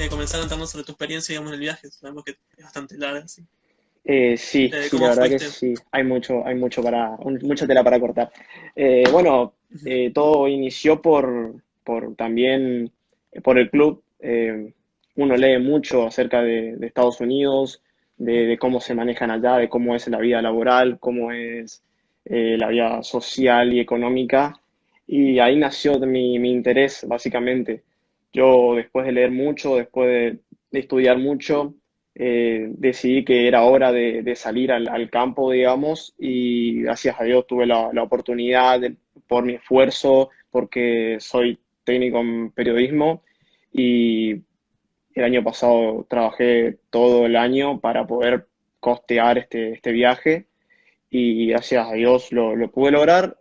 comenzar a contarnos sobre tu experiencia, digamos, en el viaje. Sabemos que es bastante larga, sí. Sí, sí, la ¿Cómo verdad que fuiste? sí, hay mucho mucha tela para cortar. Bueno, Ujú. todo inició por también, por el club. Uno lee mucho acerca de Estados Unidos, de cómo se manejan allá, de cómo es la vida laboral, cómo es la vida social y económica. Y ahí nació mi interés, básicamente. Yo, después de leer mucho, después de estudiar mucho, decidí que era hora de salir al campo, digamos, y gracias a Dios tuve la oportunidad por mi esfuerzo, porque soy técnico en periodismo y el año pasado trabajé todo el año para poder costear este viaje y gracias a Dios lo pude lograr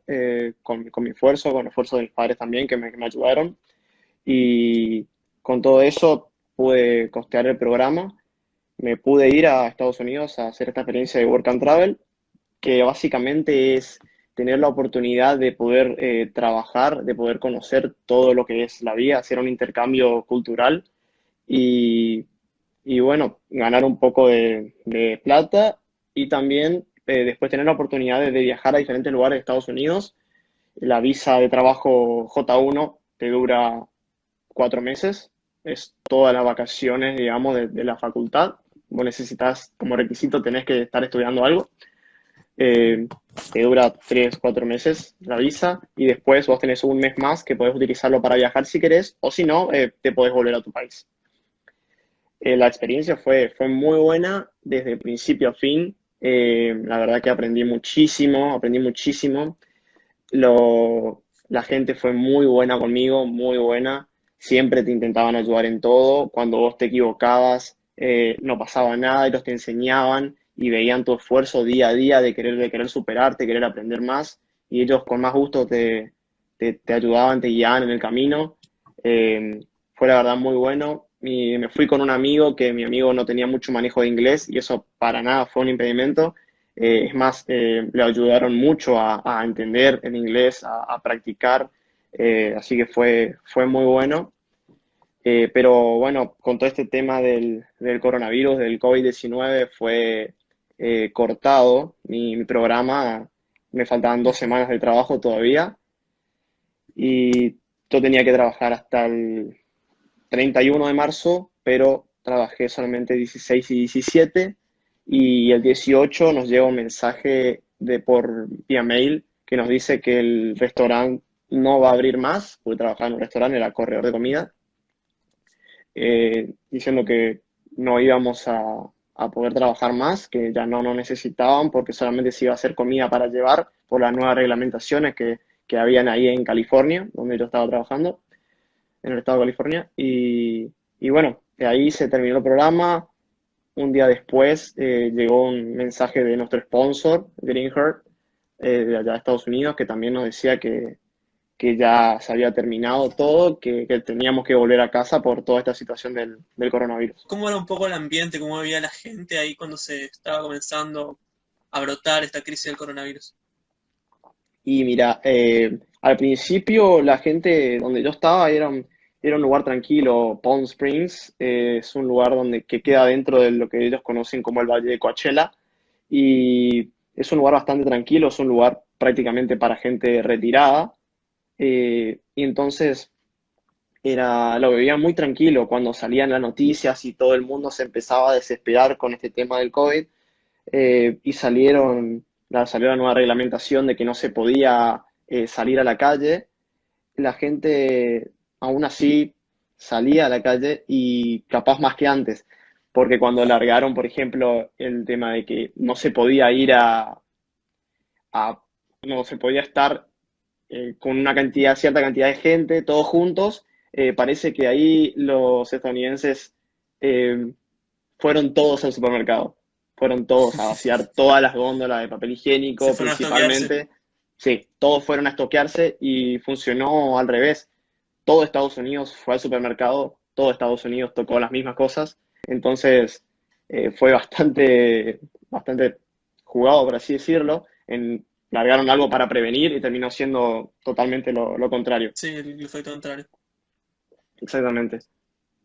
con mi esfuerzo, con el esfuerzo de mis padres también que me ayudaron y con todo eso pude costear el programa. Me pude ir a Estados Unidos a hacer esta experiencia de Work and Travel, que básicamente es tener la oportunidad de poder trabajar, de poder conocer todo lo que es la vida, hacer un intercambio cultural y, y bueno, ganar un poco de plata y también después tener la oportunidad de viajar a diferentes lugares de Estados Unidos. La visa de trabajo J1 te dura 4 meses, es todas las vacaciones, digamos, de la facultad. Vos necesitas, como requisito, tenés que estar estudiando algo. Eh, Te dura 3, 4 meses la visa y después vos tenés un mes más que podés utilizarlo para viajar si querés o si no, te podés volver a tu país. La experiencia fue muy buena desde principio a fin. La verdad que aprendí muchísimo. La gente fue muy buena conmigo, muy buena. Siempre te intentaban ayudar en todo. Cuando vos te equivocabas, no pasaba nada, ellos te enseñaban y veían tu esfuerzo día a día de querer superarte, querer aprender más. Y ellos con más gusto te ayudaban, te guiaban en el camino. Eh, Fue la verdad muy bueno. Y me fui con un amigo que mi amigo no tenía mucho manejo de inglés y eso para nada fue un impedimento. Es más, le ayudaron mucho a entender el inglés, a practicar, así que fue muy bueno. Pero bueno, con todo este tema del coronavirus, del COVID-19 fue cortado mi programa. Me faltaban 2 semanas de trabajo todavía y yo tenía que trabajar hasta el 31 de marzo, pero trabajé solamente 16 y 17 y el 18 nos llega un mensaje por vía mail que nos dice que el restaurante no va a abrir más, porque trabajaba en un restaurante, era corredor de comida, diciendo que no íbamos a poder trabajar más, que ya no nos necesitaban porque solamente se iba a hacer comida para llevar por las nuevas reglamentaciones que habían ahí en California, donde yo estaba trabajando en el estado de California. Y bueno, de ahí se terminó el programa. Un día después llegó un mensaje de nuestro sponsor, Greenheart, de allá de Estados Unidos, que también nos decía que ya se había terminado todo, que teníamos que volver a casa por toda esta situación del coronavirus. ¿Cómo era un poco el ambiente? ¿Cómo veía la gente ahí cuando se estaba comenzando a brotar esta crisis del coronavirus? Y mira, al principio la gente donde yo estaba era un lugar tranquilo. Palm Springs es un lugar que queda dentro de lo que ellos conocen como el Valle de Coachella y es un lugar bastante tranquilo, es un lugar prácticamente para gente retirada y entonces lo veía muy tranquilo cuando salían las noticias y todo el mundo se empezaba a desesperar con este tema del COVID y salió la nueva reglamentación de que no se podía salir a la calle. La gente aún así salía a la calle y capaz más que antes, porque cuando largaron, por ejemplo, el tema de que no se podía ir a- no se podía estar con cierta cantidad de gente, todos juntos, parece que ahí los estadounidenses eh, fueron todos al supermercado, fueron todos a vaciar todas las góndolas de papel Se higiénico fueron a estoquearse. principalmente. Sí, todos fueron a estoquearse y funcionó al revés. Todo Estados Unidos fue al supermercado, todo Estados Unidos tocó las mismas cosas, entonces fue bastante jugado, por así decirlo. Largaron algo para prevenir y terminó siendo totalmente lo contrario. Sí, el efecto contrario. Exactamente.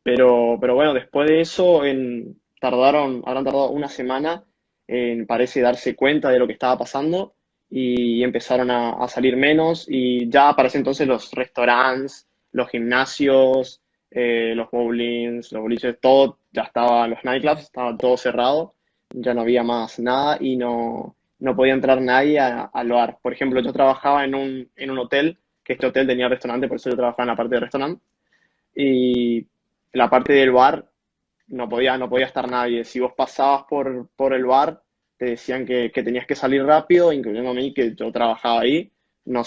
pero bueno, después de eso habrán tardado una semana en, parece, darse cuenta de lo que estaba pasando y empezaron a salir menos y ya para ese entonces los restaurantes, los gimnasios, los bowlings, los boliches, todo, ya estaba, los nightclubs, estaba todo cerrado, ya no había más nada y no podía entrar nadie al bar. Por ejemplo, yo trabajaba en un hotel, que este hotel tenía restaurante, por eso yo trabajaba en la parte de restaurante y la parte del bar no podía estar nadie. Si vos pasabas por el bar, te decían que tenías que salir rápido, incluyendo a mí, que yo trabajaba ahí. No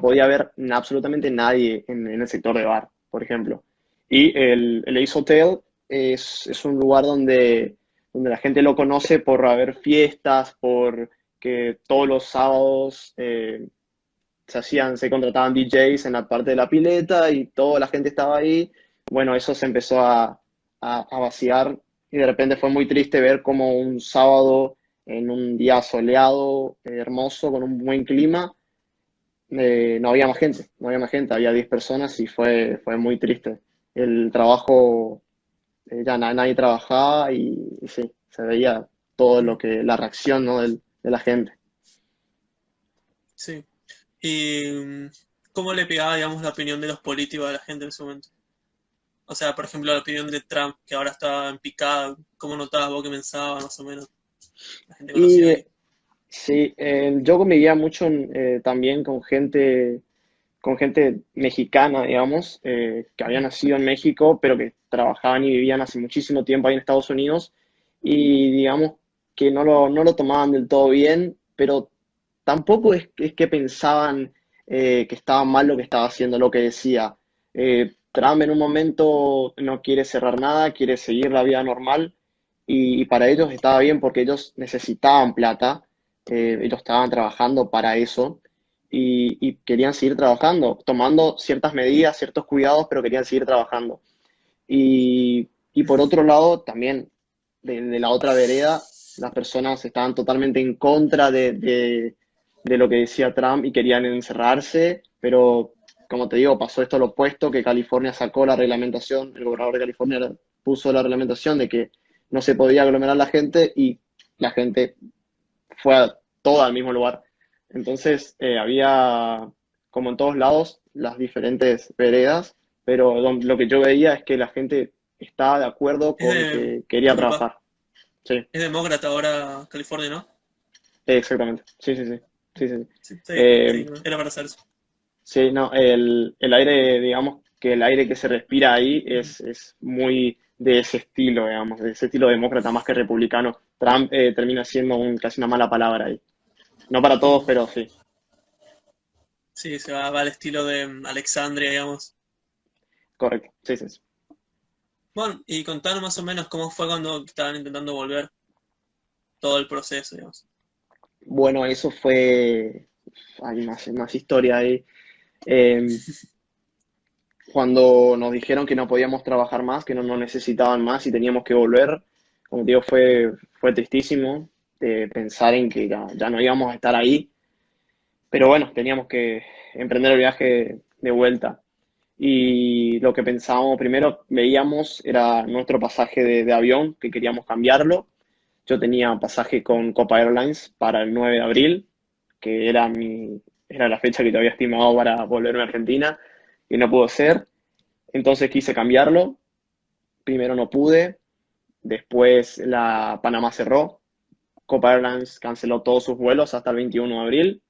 podía haber absolutamente nadie en el sector de bar, por ejemplo. Y el Ace Hotel es un lugar donde la gente lo conoce por haber fiestas, por que todos los sábados se contrataban DJs en la parte de la pileta y toda la gente estaba ahí. Bueno, eso se empezó a vaciar y de repente fue muy triste ver como un sábado en un día soleado, hermoso, con un buen clima, no había más gente, no había más gente, había 10 personas y fue muy triste. El trabajo, ya nadie trabajaba y sí, se veía todo Mm, la reacción, ¿no? De la gente. sí. ¿Y cómo le pegaba, digamos, la opinión de los políticos a la gente en ese momento? O sea, por ejemplo, la opinión de Trump, que ahora está en picada, ¿cómo notabas vos que pensaba más o menos la gente conocida Y ahí? sí, yo convivía mucho también con gente mexicana, digamos, que había Ujú. nacido en México, pero que trabajaban y vivían hace muchísimo tiempo ahí en Estados Unidos, y digamos que no lo tomaban del todo bien, pero tampoco es que pensaban que estaba mal lo que estaba haciendo, lo que decía. Trump en un momento no quiere cerrar nada, quiere seguir la vida normal, y para ellos estaba bien porque ellos necesitaban plata, ellos estaban trabajando para eso y querían seguir trabajando, tomando ciertas medidas, ciertos cuidados, pero querían seguir trabajando. Y por otro lado, también de la otra vereda, las personas estaban totalmente en contra de lo que decía Trump y querían encerrarse, pero como te digo, pasó esto lo opuesto, que California sacó la reglamentación, el gobernador de California puso la reglamentación de que no se podía aglomerar la gente y la gente fue toda al mismo lugar. Entonces había, como en todos lados, las diferentes veredas, pero lo que yo veía es que la gente estaba de acuerdo Es con de, que quería disculpa, trabajar. Sí, es demócrata ahora California, ¿no? exactamente. Sí, sí, sí. Sí, sí, sí. Sí, sí, sí, Eh, era para hacer eso. sí, no, el aire, digamos que el aire que se respira ahí Ujú. es muy de ese estilo, digamos, de ese estilo demócrata más que republicano. Trump termina siendo casi una mala palabra ahí. No para todos, Mm. pero sí. Sí, va al estilo de Alexandria, digamos. Correcto, sí, sí, sí. Bueno, y contanos más o menos cómo fue cuando estaban intentando volver todo el proceso, digamos. Bueno, eso fue, hay más historia ahí. Eh, Cuando nos dijeron que no podíamos trabajar más, que no nos necesitaban más y teníamos que volver, como te digo, fue tristísimo pensar en que ya no íbamos a estar ahí, pero bueno, teníamos que emprender el viaje de vuelta. Y lo que pensábamos primero, veíamos, era nuestro pasaje de avión, que queríamos cambiarlo. Yo tenía pasaje con Copa Airlines para el 9 de abril, que era la fecha que yo había estimado para volverme a Argentina, y no pudo ser. Entonces quise cambiarlo. Primero no pude, después la Panamá cerró. Copa Airlines canceló todos sus vuelos hasta el 21 de abril.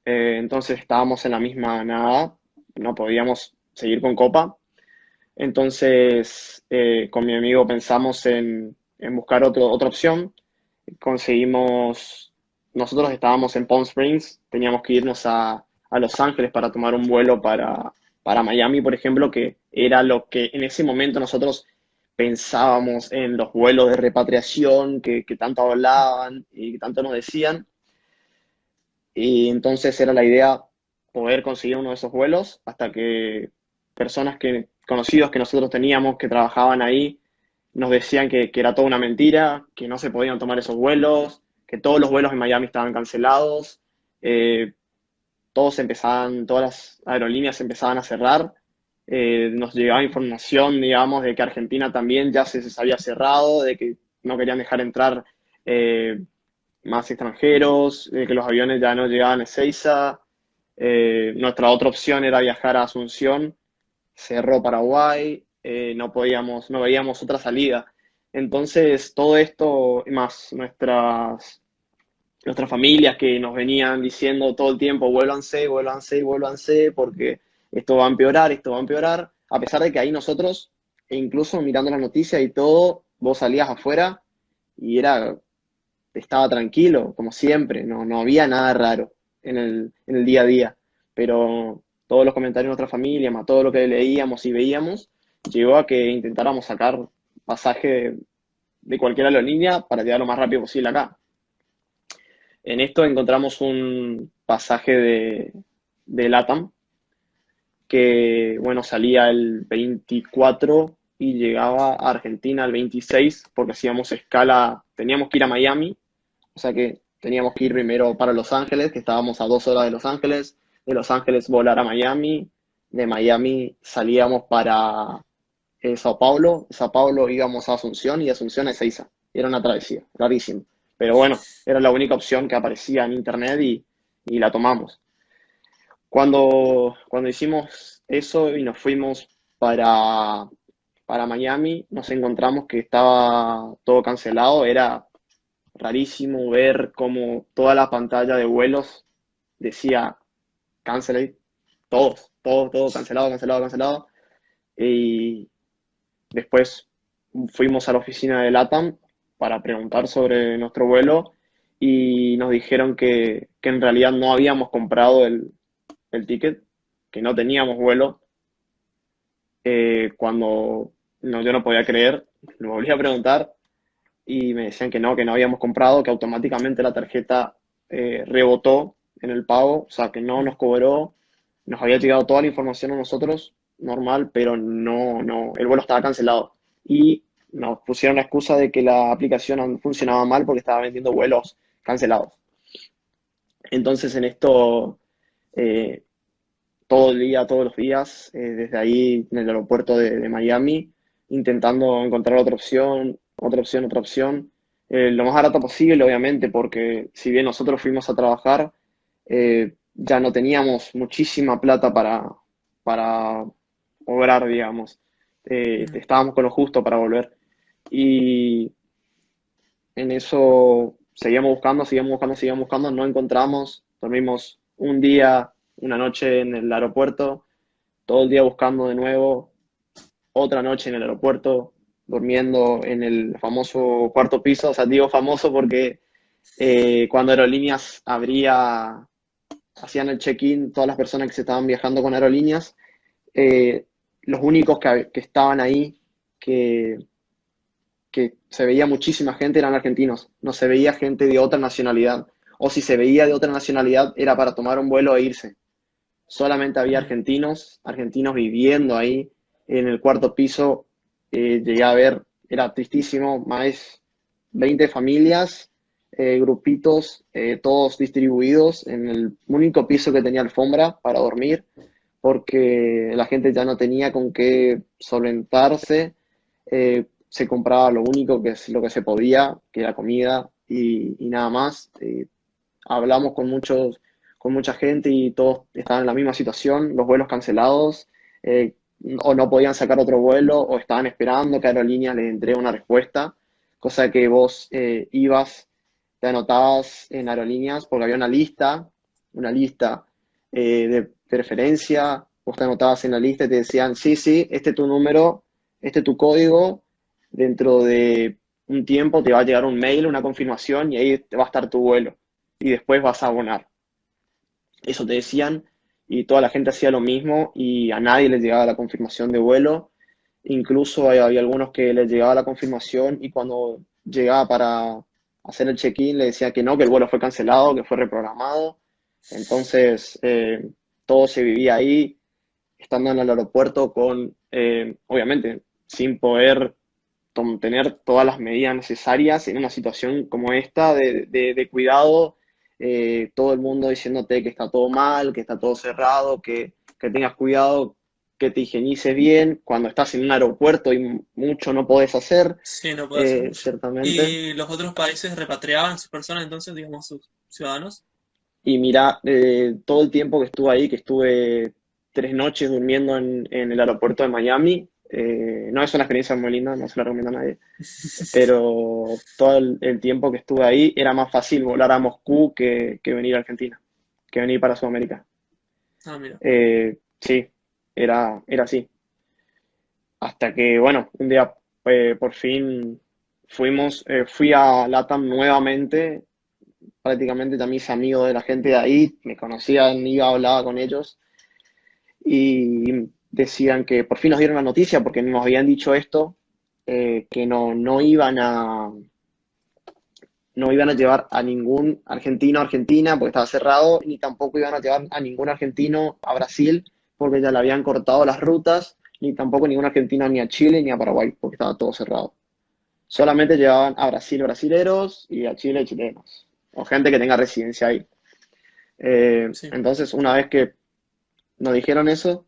Entonces estábamos en la misma nada, no podíamos seguir con Copa. Entonces, con mi amigo pensamos en buscar otra opción. Conseguimos, nosotros estábamos en Palm Springs, teníamos que irnos a Los Ángeles para tomar un vuelo para Miami, por ejemplo, que era lo que en ese momento nosotros pensábamos en los vuelos de repatriación que tanto hablaban y que tanto nos decían. Y entonces era la idea poder conseguir uno de esos vuelos hasta que personas conocidos que nosotros teníamos que trabajaban ahí nos decían que era toda una mentira, que no se podían tomar esos vuelos, que todos los vuelos en Miami estaban cancelados, todas las aerolíneas empezaban a cerrar, nos llegaba información, digamos, de que Argentina también ya se había cerrado, de que no querían dejar entrar eh, más extranjeros, de que los aviones ya no llegaban a Ezeiza. Nuestra otra opción era viajar a Asunción, cerró Paraguay, no veíamos otra salida. Entonces, todo esto, más nuestras familias que nos venían diciendo todo el tiempo, vuélvanse, vuélvanse, vuélvanse, porque esto va a empeorar, esto va a empeorar, a pesar de que ahí nosotros, e incluso mirando las noticias y todo, vos salías afuera y estaba tranquilo, como siempre, no había nada raro en el día a día, pero todos los comentarios de nuestra familia, más todo lo que leíamos y veíamos, llegó a que intentáramos sacar pasaje de cualquier aerolínea para llegar lo más rápido posible acá. En esto encontramos un pasaje de LATAM que, bueno, salía el 24 y llegaba a Argentina el 26 porque hacíamos escala, teníamos que ir a Miami, o sea que teníamos que ir primero para Los Ángeles, que estábamos a 2 horas de Los Ángeles volar a Miami, de Miami salíamos para Sao Paulo, de Sao Paulo íbamos a Asunción y de Asunción a Ezeiza. Era una travesía, rarísimo. Pero bueno, era la única opción que aparecía en internet y la tomamos. Cuando hicimos eso y nos fuimos para Miami, nos encontramos que estaba todo cancelado. Era rarísimo ver cómo toda la pantalla de vuelos decía cancel, todo cancelado, cancelado, cancelado. Y después fuimos a la oficina de LATAM para preguntar sobre nuestro vuelo y nos dijeron que en realidad no habíamos comprado el ticket, que no teníamos vuelo. Cuando no, yo no podía creer, lo volví a preguntar y me decían que no habíamos comprado, que automáticamente la tarjeta rebotó en el pago, o sea, que no nos cobró, nos había llegado toda la información a nosotros, normal, pero no, el vuelo estaba cancelado. Y nos pusieron la excusa de que la aplicación funcionaba mal porque estaba vendiendo vuelos cancelados. Entonces en esto, eh, todo el día, todos los días, desde ahí en el aeropuerto de Miami, intentando encontrar otra opción, otra opción, otra opción, lo más barato posible, obviamente, porque si bien nosotros fuimos a trabajar, ya no teníamos muchísima plata para obrar, digamos. Mm. Estábamos con lo justo para volver. Y en eso seguíamos buscando, seguíamos buscando, no encontramos, dormimos un día, una noche en el aeropuerto, todo el día buscando de nuevo, otra noche en el aeropuerto, durmiendo en el famoso cuarto piso, o sea, digo famoso porque cuando Aerolíneas hacían el check-in, todas las personas que se estaban viajando con Aerolíneas, eh, los únicos que estaban ahí, que se veía muchísima gente, eran argentinos, no se veía gente de otra nacionalidad, o si se veía de otra nacionalidad era para tomar un vuelo e irse. Solamente había Mm. argentinos viviendo ahí en el cuarto piso. Llegué a ver, era tristísimo, más 20 familias, grupitos, todos distribuidos en el único piso que tenía alfombra para dormir, porque la gente ya no tenía con qué solventarse. Se compraba lo único que es lo que se podía, que era comida y nada más. Hablamos con mucha gente y todos estaban en la misma situación, los vuelos cancelados, eh, o no podían sacar otro vuelo, o estaban esperando que Aerolíneas les entregue una respuesta, cosa que vos ibas, te anotabas en Aerolíneas porque había una lista de preferencia, vos te anotabas en la lista y te decían, sí, sí, este es tu número, este es tu código, dentro de un tiempo te va a llegar un mail, una confirmación y ahí te va a estar tu vuelo y después vas a abonar. Eso te decían y toda la gente hacía lo mismo y a nadie les llegaba la confirmación de vuelo. Incluso había algunos que les llegaba la confirmación y cuando llegaba para hacer el check-in le decía que no, que el vuelo fue cancelado, que fue reprogramado. Entonces, todo se vivía ahí, estando en el aeropuerto obviamente, sin poder tener todas las medidas necesarias en una situación como esta de cuidado, todo el mundo diciéndote que está todo mal, que está todo cerrado, que tengas cuidado, que te higienices bien, cuando estás en un aeropuerto y mucho no podés hacer, Sí, no puede hacer mucho. ciertamente. ¿Y los otros países repatriaban a sus personas entonces, digamos, sus ciudadanos? Y mira, todo el tiempo que estuve ahí, que estuve 3 noches durmiendo en el aeropuerto de Miami, no es una experiencia muy linda, no se la recomiendo a nadie, pero todo el tiempo que estuve ahí era más fácil volar a Moscú que venir a Argentina, que venir para Sudamérica. Ah, mira. Sí, era así. Hasta que, bueno, un día por fin fui a LATAM nuevamente, prácticamente también hice amigo de la gente de ahí, me conocían, iba, hablaba con ellos y decían que por fin nos dieron la noticia porque nos habían dicho esto, que no iban a llevar a ningún argentino a Argentina porque estaba cerrado, ni tampoco iban a llevar a ningún argentino a Brasil porque ya le habían cortado las rutas, ni tampoco ningún argentino ni a Chile ni a Paraguay porque estaba todo cerrado. Solamente llevaban a Brasil brasileros y a Chile chilenos, o gente que tenga residencia ahí. Sí. Entonces, una vez que nos dijeron eso,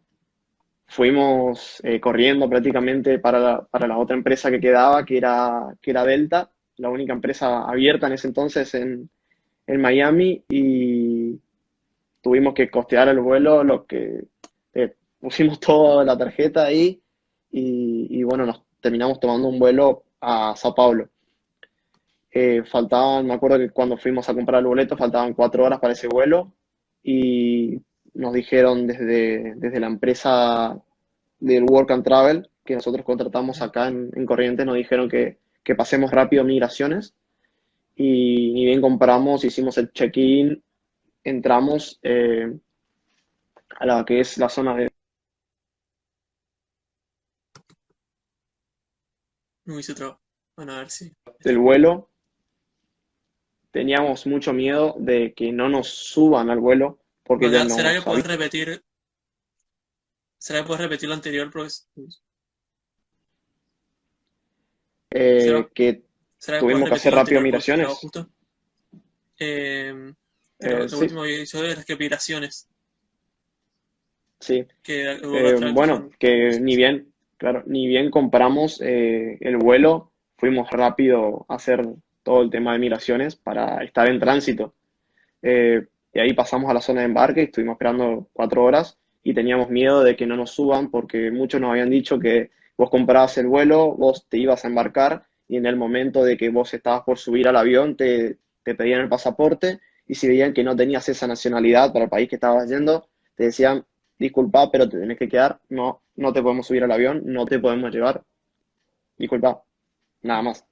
fuimos corriendo prácticamente para la otra empresa que quedaba, que era Delta, la única empresa abierta en ese entonces en Miami, y tuvimos que costear el vuelo, lo que pusimos toda la tarjeta ahí y bueno, nos terminamos tomando un vuelo a Sao Paulo. Me acuerdo que cuando fuimos a comprar el boleto faltaban 4 horas para ese vuelo y nos dijeron desde la empresa del Work and Travel que nosotros contratamos Ujú. acá en Corrientes, nos dijeron que pasemos rápido migraciones y ni bien compramos, hicimos el check-in, entramos a la que es la zona Me hice trabajo. Bueno, a ver si. del vuelo. Teníamos mucho miedo de que no nos suban al vuelo porque ya ¿Será que nos puedes habían. repetir? ¿Será que puedes repetir lo anterior, Seba? Que ¿Será que puedes tuvimos que repetir hacer lo rápido anterior porque se trabó migraciones. justo? Lo Sí, último que hizo de las migraciones, sí. que hubo que entrar Bueno, con que ni cosas. bien, claro, ni bien compramos el vuelo, fuimos rápido a hacer todo el tema de migraciones para estar en tránsito. Y ahí pasamos a la zona de embarque, estuvimos esperando 4 horas y teníamos miedo de que no nos suban porque muchos nos habían dicho que vos comprabas el vuelo, vos te ibas a embarcar y en el momento de que vos estabas por subir al avión te pedían el pasaporte y si veían que no tenías esa nacionalidad para el país que estabas yendo, te decían, disculpa, pero te tenés que quedar, no, no te podemos subir al avión, no te podemos llevar, disculpa, nada más.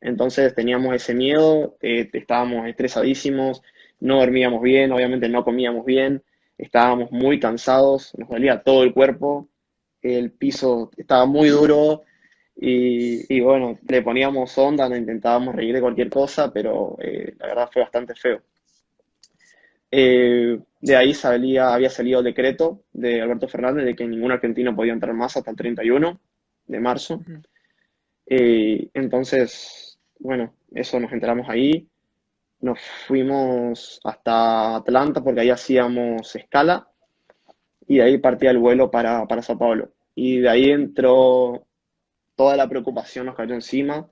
Entonces teníamos ese miedo, estábamos estresadísimos, no dormíamos bien, obviamente no comíamos bien, estábamos muy cansados, nos dolía todo el cuerpo, el piso estaba muy duro y bueno, le poníamos onda, nos intentábamos reír de cualquier cosa, pero la verdad fue bastante feo. De ahí había salido el decreto de Alberto Fernández de que ningún argentino podía entrar más hasta el 31 de marzo. Ujú. Entonces, bueno, eso nos enteramos ahí. Nos fuimos hasta Atlanta porque ahí hacíamos escala y de ahí partía el vuelo para Sao Paulo. Y de ahí entró toda la preocupación, nos cayó encima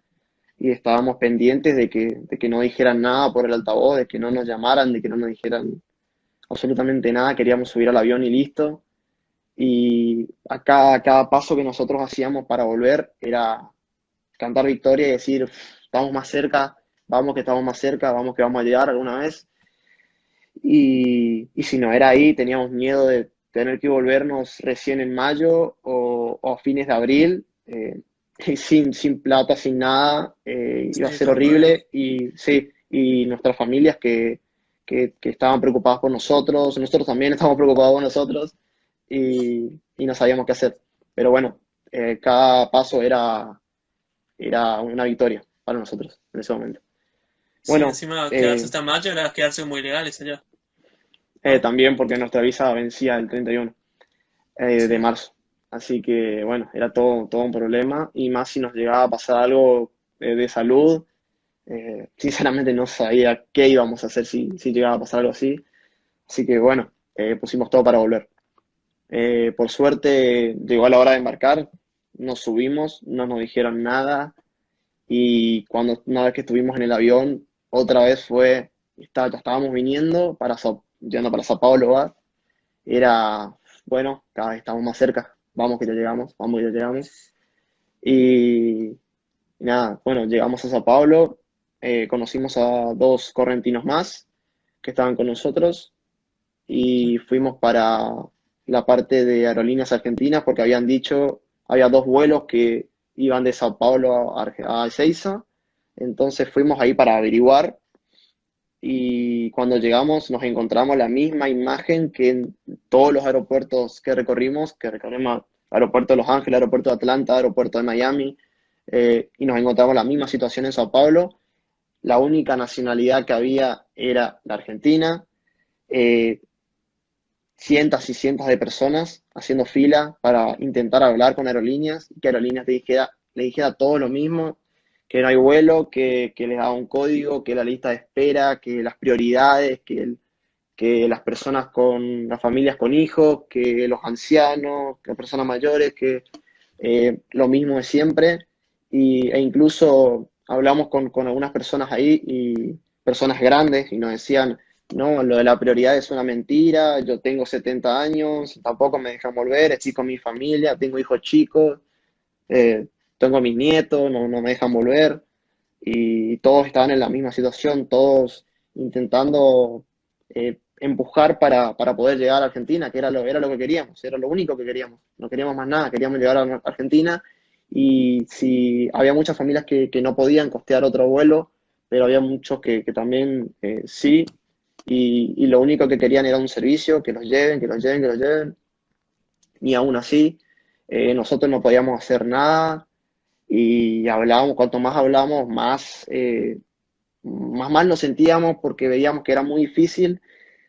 y estábamos pendientes de que no dijeran nada por el altavoz, de que no nos llamaran, de que no nos dijeran absolutamente nada. Queríamos subir al avión y listo. Y a cada paso que nosotros hacíamos para volver era cantar victoria y decir, estamos más cerca, vamos que estamos más cerca, vamos que vamos a llegar alguna vez. Y si no era ahí, teníamos miedo de tener que volvernos recién en mayo o a fines de abril, y sin plata, sin nada, iba a Sí, ser todo un problema. horrible. Y sí, y nuestras familias que estaban preocupadas por nosotros también estábamos preocupados por nosotros y no sabíamos qué hacer. Pero bueno, cada paso era una victoria para nosotros en ese momento. Sí, Bueno, encima quedarse hasta mayo era quedarse muy legales allá, ¿no? también porque nuestra visa vencía el 31 de Sí. marzo. Así que bueno, era todo un problema y más si nos llegaba a pasar algo de salud. Sinceramente no sabía qué íbamos a hacer si llegaba a pasar algo así. Así que bueno, pusimos todo para volver. Por suerte llegó la hora de embarcar, nos subimos, no nos dijeron nada y una vez que estuvimos en el avión, otra vez ya estábamos viniendo yendo para Sao Paulo, ¿va? Era, bueno, cada vez estamos más cerca, vamos que ya llegamos, vamos que ya llegamos. Y, y nada, bueno, llegamos a Sao Paulo, conocimos a dos correntinos más que estaban con nosotros y fuimos para la parte de aerolíneas argentinas porque habían dicho, había dos vuelos que iban de Sao Paulo a Ezeiza, entonces fuimos ahí para averiguar y cuando llegamos nos encontramos la misma imagen que en todos los aeropuertos que recorrimos aeropuerto de Los Ángeles, aeropuerto de Atlanta, aeropuerto de Miami, y nos encontramos la misma situación en Sao Paulo. La única nacionalidad que había era la Argentina. Eh, Cientos y cientos de personas haciendo fila para intentar hablar con aerolíneas y que aerolíneas le dijera todo lo mismo, que no hay vuelo, que les da un código, que la lista de espera, que las prioridades, que las personas con las familias con hijos, que los ancianos, que las personas mayores, que lo mismo de siempre. E incluso hablamos con algunas personas ahí y personas grandes y nos decían, no, lo de la prioridad es una mentira, yo tengo 70 años, tampoco me dejan volver, estoy con mi familia, tengo hijos chicos, eh, tengo mis nietos, no me dejan volver. Y todos estaban en la misma situación, todos intentando empujar para poder llegar a Argentina, que era lo que queríamos, era lo único que queríamos, no queríamos más nada, queríamos llegar a Argentina y si había muchas familias que no podían costear otro vuelo, pero había muchos que también sí, y lo único que querían era un servicio, que los lleven, que los lleven, que los lleven, y aún así nosotros no podíamos hacer nada y hablábamos, cuanto más hablábamos, más mal nos sentíamos porque veíamos que era muy difícil.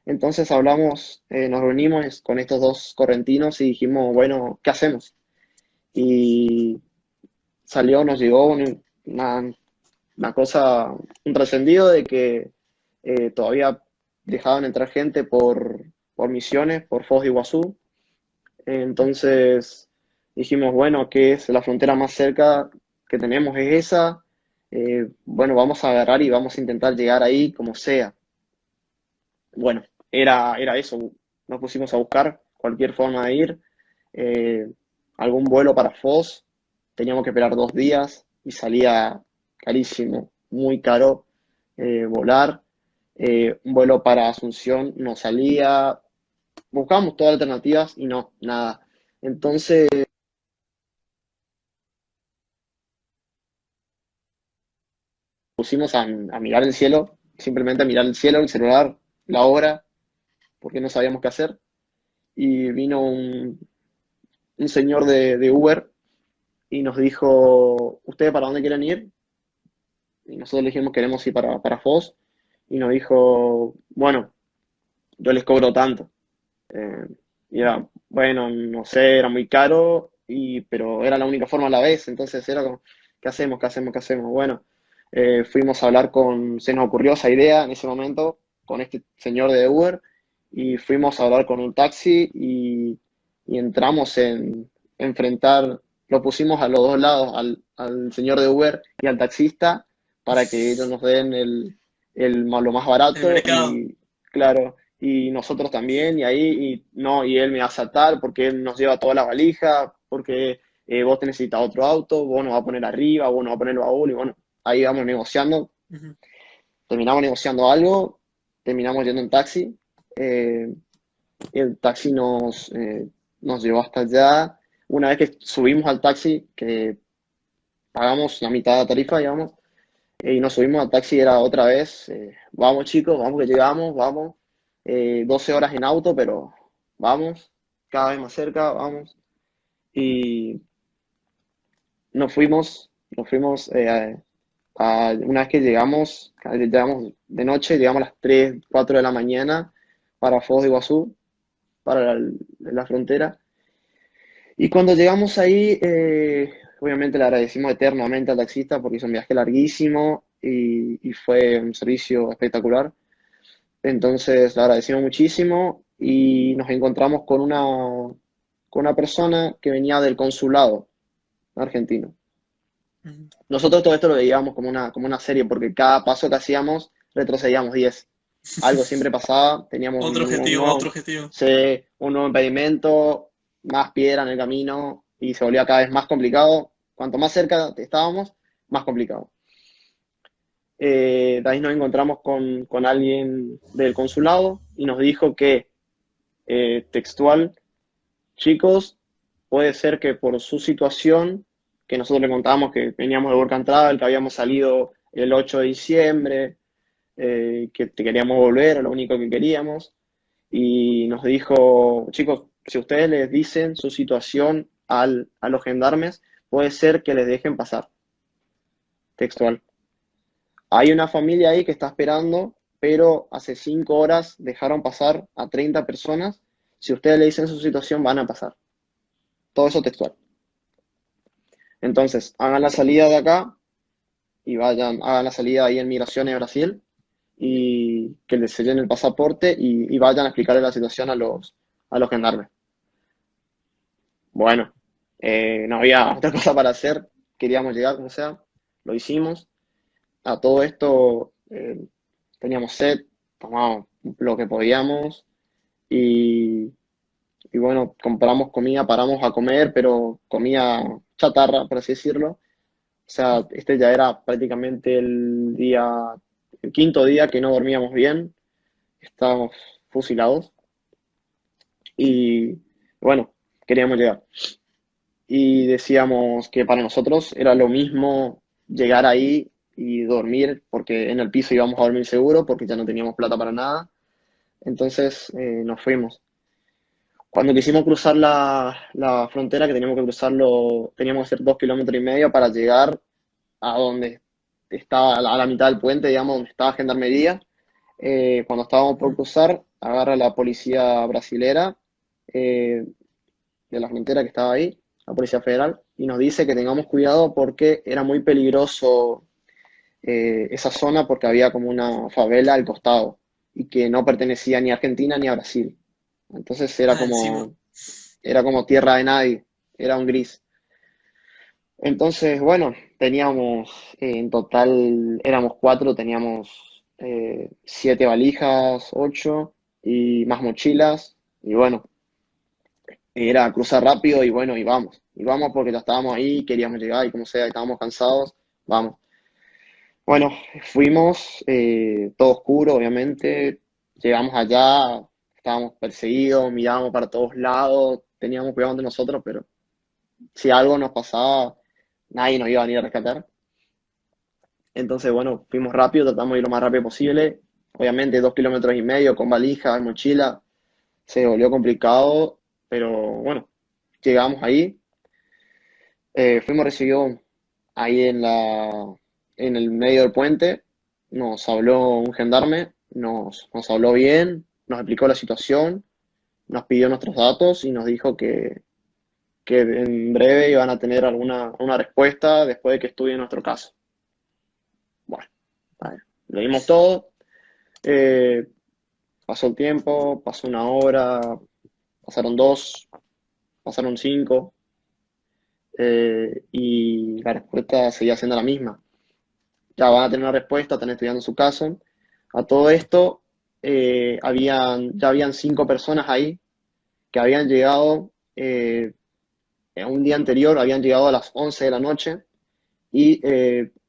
Entonces hablamos, nos reunimos con estos dos correntinos y dijimos, bueno, ¿qué hacemos? Y nos llegó una, una cosa, un trascendido de que todavía dejaban entrar gente por Misiones, por Foz de Iguazú. Entonces dijimos, bueno, ¿qué es la frontera más cerca que tenemos? Es esa. Bueno, vamos a agarrar y vamos a intentar llegar ahí como sea. Bueno, era eso. Nos pusimos a buscar cualquier forma de ir. Eh, Algún vuelo para Foz. Teníamos que esperar 2 días y salía carísimo, muy caro volar. Un vuelo para Asunción no salía. Buscábamos todas alternativas y no, nada. Entonces pusimos a mirar el cielo, simplemente a mirar el cielo, el celular, la hora, porque no sabíamos qué hacer. Y vino un señor de Uber y nos dijo, ¿ustedes para dónde quieren ir? Y nosotros le dijimos, queremos ir para Foz. Y nos dijo, bueno, yo les cobro tanto. Eh, y era, bueno, no sé, era muy caro, pero era la única forma a la vez. Entonces era como, ¿qué hacemos? ¿Qué hacemos? ¿Qué hacemos? Bueno, fuimos a hablar se nos ocurrió esa idea en ese momento con este señor de Uber y fuimos a hablar con un taxi y entramos en enfrentar, lo pusimos a los dos lados, al señor de Uber y al taxista para que ellos nos den lo más El barato mercado. y claro, y nosotros también, y ahí, y no, y él me va a saltar porque él nos lleva toda la valija, porque vos te necesitas otro auto, vos nos va a poner arriba, vos nos va a poner el baúl, y bueno, ahí vamos negociando, Ujú. terminamos negociando algo, terminamos yendo en taxi, eh, el taxi nos llevó hasta allá, una vez que subimos al taxi, que pagamos la mitad de la tarifa, digamos, y nos subimos al taxi, era otra vez, vamos chicos, vamos que llegamos, vamos, 12 horas en auto, pero vamos, cada vez más cerca, vamos. Y nos fuimos una vez que llegamos de noche, llegamos a las 3 4 de la mañana para Foz de Iguazú, para la frontera. Y cuando llegamos ahí, obviamente le agradecimos eternamente al taxista porque hizo un viaje larguísimo y fue un servicio espectacular. Entonces le agradecimos muchísimo y nos encontramos con con una persona que venía del consulado argentino. Ujú. Nosotros todo esto lo veíamos como una serie, porque cada paso que hacíamos retrocedíamos 10. Algo siempre pasaba, teníamos Otro objetivo. sí, un nuevo impedimento, más piedra en el camino y se volvía cada vez más complicado. Cuanto más cerca estábamos, más complicado. De ahí nos encontramos con alguien del consulado y nos dijo que, textual, chicos, puede ser que por su situación, que nosotros le contábamos que veníamos de Work and Travel, que habíamos salido el 8 de diciembre, que te queríamos volver, era lo único que queríamos, y nos dijo, chicos, si ustedes les dicen su situación a los gendarmes, puede ser que les dejen pasar, textual. Hay una familia ahí que está esperando, pero hace 5 horas dejaron pasar a 30 personas. Si ustedes le dicen su situación, van a pasar. Todo eso textual. Entonces, hagan la salida de acá y hagan la salida ahí en Migraciones de Brasil y que les sellen el pasaporte y vayan a explicarle la situación a los gendarmes. Bueno, no había otra cosa para hacer, queríamos llegar como sea, lo hicimos. A todo esto teníamos sed, tomamos lo que podíamos y, y bueno, compramos comida, paramos a comer, pero comida chatarra, por así decirlo. O sea, este ya era prácticamente el quinto día que no dormíamos bien, estábamos fusilados y bueno, queríamos llegar. Y decíamos que para nosotros era lo mismo llegar ahí y dormir, porque en el piso íbamos a dormir seguro, porque ya no teníamos plata para nada. Entonces nos fuimos. Cuando quisimos cruzar la frontera, que teníamos que cruzarlo, teníamos que hacer 2,5 kilómetros para llegar a donde estaba, a la mitad del puente, digamos, donde estaba Gendarmería. Cuando estábamos por cruzar, agarra la policía brasilera eh, de la frontera que estaba ahí, la Policía Federal, y nos dice que tengamos cuidado porque era muy peligroso esa zona porque había como una favela al costado y que no pertenecía ni a Argentina ni a Brasil. Entonces Ah, encima. era como tierra de nadie, era un gris. Entonces, bueno, teníamos en total, éramos cuatro, teníamos 7 valijas, 8 y más mochilas. Y bueno, era cruzar rápido y bueno, y vamos porque ya estábamos ahí, queríamos llegar y como sea, estábamos cansados, vamos. Bueno, fuimos, todo oscuro, obviamente, llegamos allá, estábamos perseguidos, mirábamos para todos lados, teníamos cuidado de nosotros, pero si algo nos pasaba, nadie nos iba a venir a rescatar. Entonces, bueno, fuimos rápido, tratamos de ir lo más rápido posible. Obviamente, 2,5 kilómetros con valija, mochila, se volvió complicado, pero bueno, llegamos ahí. Fuimos recibidos ahí en el medio del puente. Nos habló un gendarme, nos habló bien, nos explicó la situación, nos pidió nuestros datos y nos dijo que en breve iban a tener una respuesta después de que estudien nuestro caso. Bueno, vale, leímos todo. eh, Pasó el tiempo, pasó una hora, pasaron dos, pasaron 5, y la respuesta seguía siendo la misma. Ya van a tener una respuesta, están estudiando su caso. A todo esto, ya habían 5 personas ahí que habían llegado en un día anterior, habían llegado a las 11 de la noche y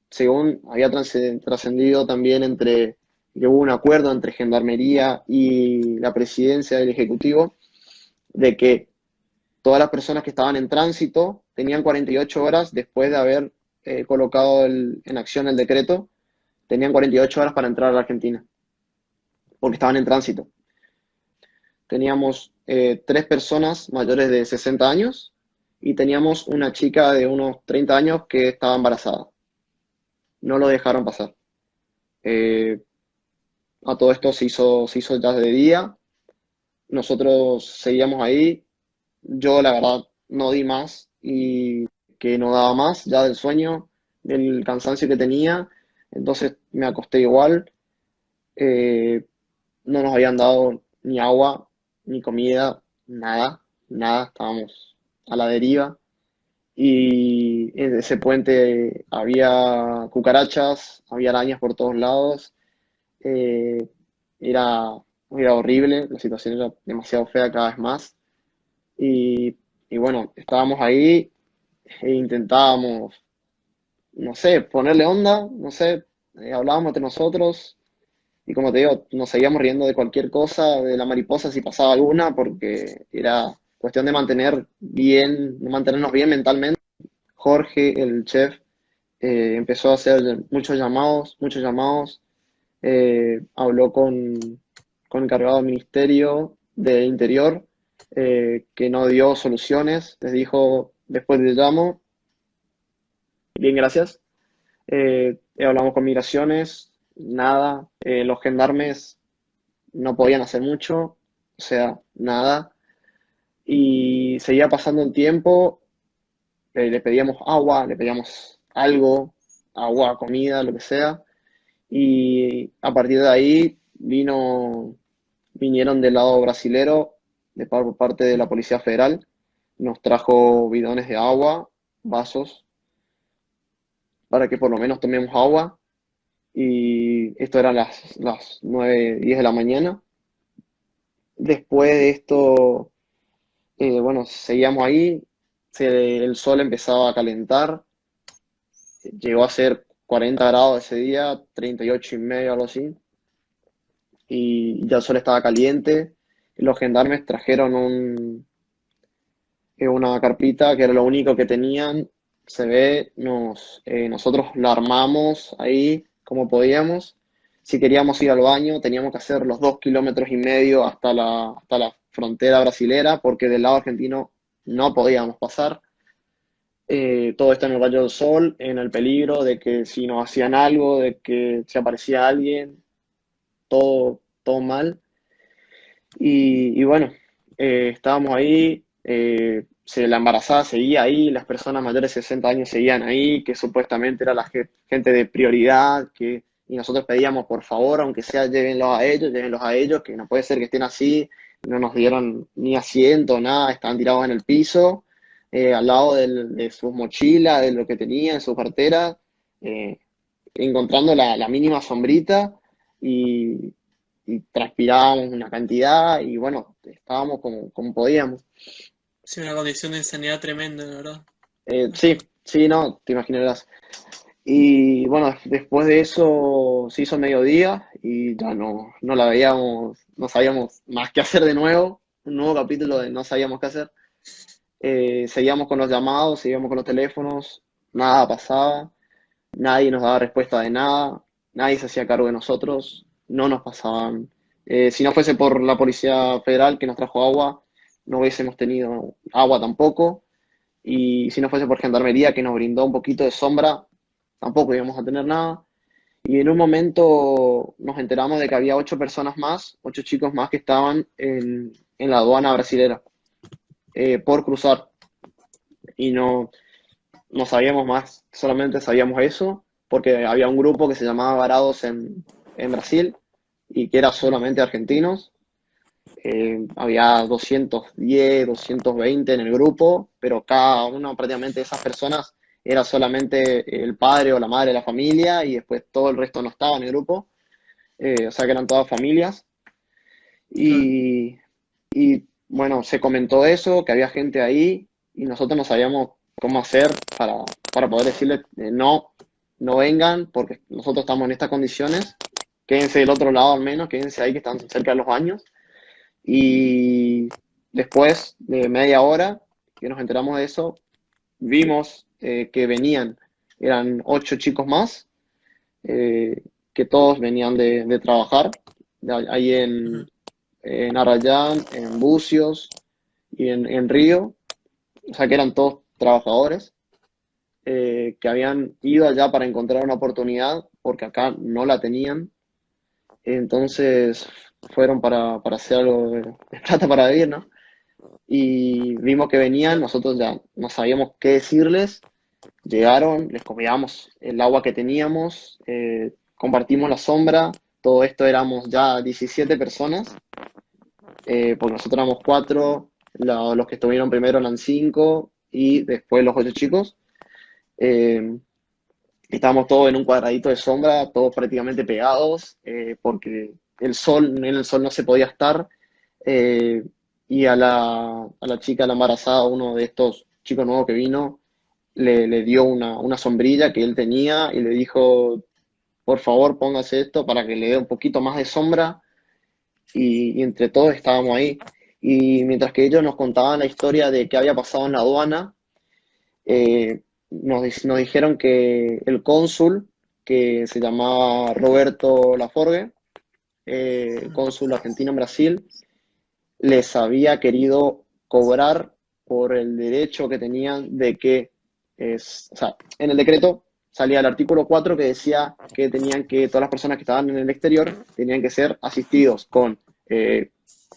según había trascendido también que hubo un acuerdo entre Gendarmería y la presidencia del Ejecutivo de que todas las personas que estaban en tránsito tenían 48 horas después de haber colocado en acción el decreto, tenían 48 horas para entrar a la Argentina, porque estaban en tránsito. Teníamos 3 personas mayores de 60 años y teníamos una chica de unos 30 años que estaba embarazada. No lo dejaron pasar. Eh, a todo esto se hizo ya de día. Nosotros seguíamos ahí. Yo, la verdad, no di más y que no daba más ya del sueño, del cansancio que tenía. Entonces me acosté igual. No nos habían dado ni agua, ni comida, nada, nada, estábamos a la deriva. Y en ese puente había cucarachas, había arañas por todos lados. eh, era, era horrible, la situación era demasiado fea cada vez más. Y, y bueno, estábamos ahí e intentábamos, no sé, ponerle onda, no sé, hablábamos entre nosotros y como te digo, nos seguíamos riendo de cualquier cosa, de la mariposa si pasaba alguna, porque era cuestión de mantener bien, de mantenernos bien mentalmente. Jorge, el chef, empezó a hacer muchos llamados, habló con el encargado del Ministerio de Interior, que no dio soluciones, les dijo, después le llamo, bien, gracias. Hablamos con migraciones, nada, los gendarmes no podían hacer mucho, o sea, nada, y seguía pasando el tiempo, le pedíamos agua, le pedíamos algo, agua, comida, lo que sea. Y a partir de ahí vinieron del lado brasilero, por parte de la Policía Federal, nos trajo bidones de agua, vasos, para que por lo menos tomemos agua. Y esto eran las 9 10 de la mañana. Después de esto, bueno, seguíamos ahí, el sol empezaba a calentar, llegó a ser 40 grados ese día, 38 y medio, algo así. Y ya el sol estaba caliente. Los gendarmes trajeron una carpita que era lo único que tenían. Se ve, nosotros la armamos ahí como podíamos. Si queríamos ir al baño, teníamos que hacer los 2,5 kilómetros hasta la frontera brasilera, porque del lado argentino no podíamos pasar. Todo esto en el rayo del sol, en el peligro de que si nos hacían algo, de que si aparecía alguien, todo mal. Y bueno, estábamos ahí, la embarazada seguía ahí, las personas mayores de 60 años seguían ahí, que supuestamente era la gente de prioridad, y nosotros pedíamos por favor, aunque sea llévenlos a ellos, que no puede ser que estén así, no nos dieron ni asiento, nada, estaban tirados en el piso, al lado de sus mochilas, de lo que tenían, su cartera, eh, encontrando la mínima sombrita y, y transpirábamos una cantidad y bueno, estábamos como podíamos. Sí, una condición de insanidad tremenda, la verdad. Sí, sí, no, te imaginarás. Y bueno, después de eso se hizo el mediodía y ya no la veíamos, no sabíamos más qué hacer de nuevo, un nuevo capítulo de no sabíamos qué hacer. Seguíamos con los llamados, seguíamos con los teléfonos, nada pasaba, nadie nos daba respuesta de nada, nadie se hacía cargo de nosotros, no nos pasaban. Si no fuese por la Policía Federal que nos trajo agua, no hubiésemos tenido agua tampoco. Y si no fuese por Gendarmería que nos brindó un poquito de sombra, tampoco íbamos a tener nada. Y en un momento nos enteramos de que había 8 personas más, 8 chicos más que estaban en la aduana brasilera por cruzar. Y no sabíamos más, solamente sabíamos eso, porque había un grupo que se llamaba Varados en Brasil y que era solamente argentinos. Había 210, 220 en el grupo, pero cada una prácticamente de esas personas era solamente el padre o la madre de la familia y después todo el resto no estaba en el grupo. O sea que eran todas familias. Claro. Y, y bueno, se comentó eso, que había gente ahí y nosotros no sabíamos cómo hacer para poder decirle no vengan porque nosotros estamos en estas condiciones, quédense del otro lado al menos, quédense ahí que están cerca de los baños. Y después de media hora que nos enteramos de eso, vimos que eran 8 chicos más, que todos venían de trabajar, ahí Ujú. en Arrayán, en Bucios y en Río, o sea que eran todos trabajadores, que habían ido allá para encontrar una oportunidad, porque acá no la tenían, entonces fueron para hacer algo de plata para vivir, ¿no? Y vimos que venían, Claro. nosotros ya no sabíamos qué decirles, llegaron, les comíamos el agua que teníamos, compartimos la sombra, todo esto éramos ya 17 personas, porque nosotros éramos 4, los que estuvieron primero eran 5 y después los 8 chicos. Eh, Estábamos todos en un cuadradito de sombra, todos prácticamente pegados, porque en el sol no se podía estar. eh, y a la chica, la embarazada, uno de estos chicos nuevos que vino, le dio una sombrilla que él tenía y le dijo, por favor, póngase esto para que le dé un poquito más de sombra. Y entre todos estábamos ahí. Y mientras que ellos nos contaban la historia de qué había pasado en la aduana, nos dijeron que el cónsul, que se llamaba Roberto Laforgue, cónsul argentino en Brasil, les había querido cobrar por el derecho que tenían de que o sea, en el decreto salía el artículo 4 que decía que tenían que, todas las personas que estaban en el exterior tenían que ser asistidos con eh,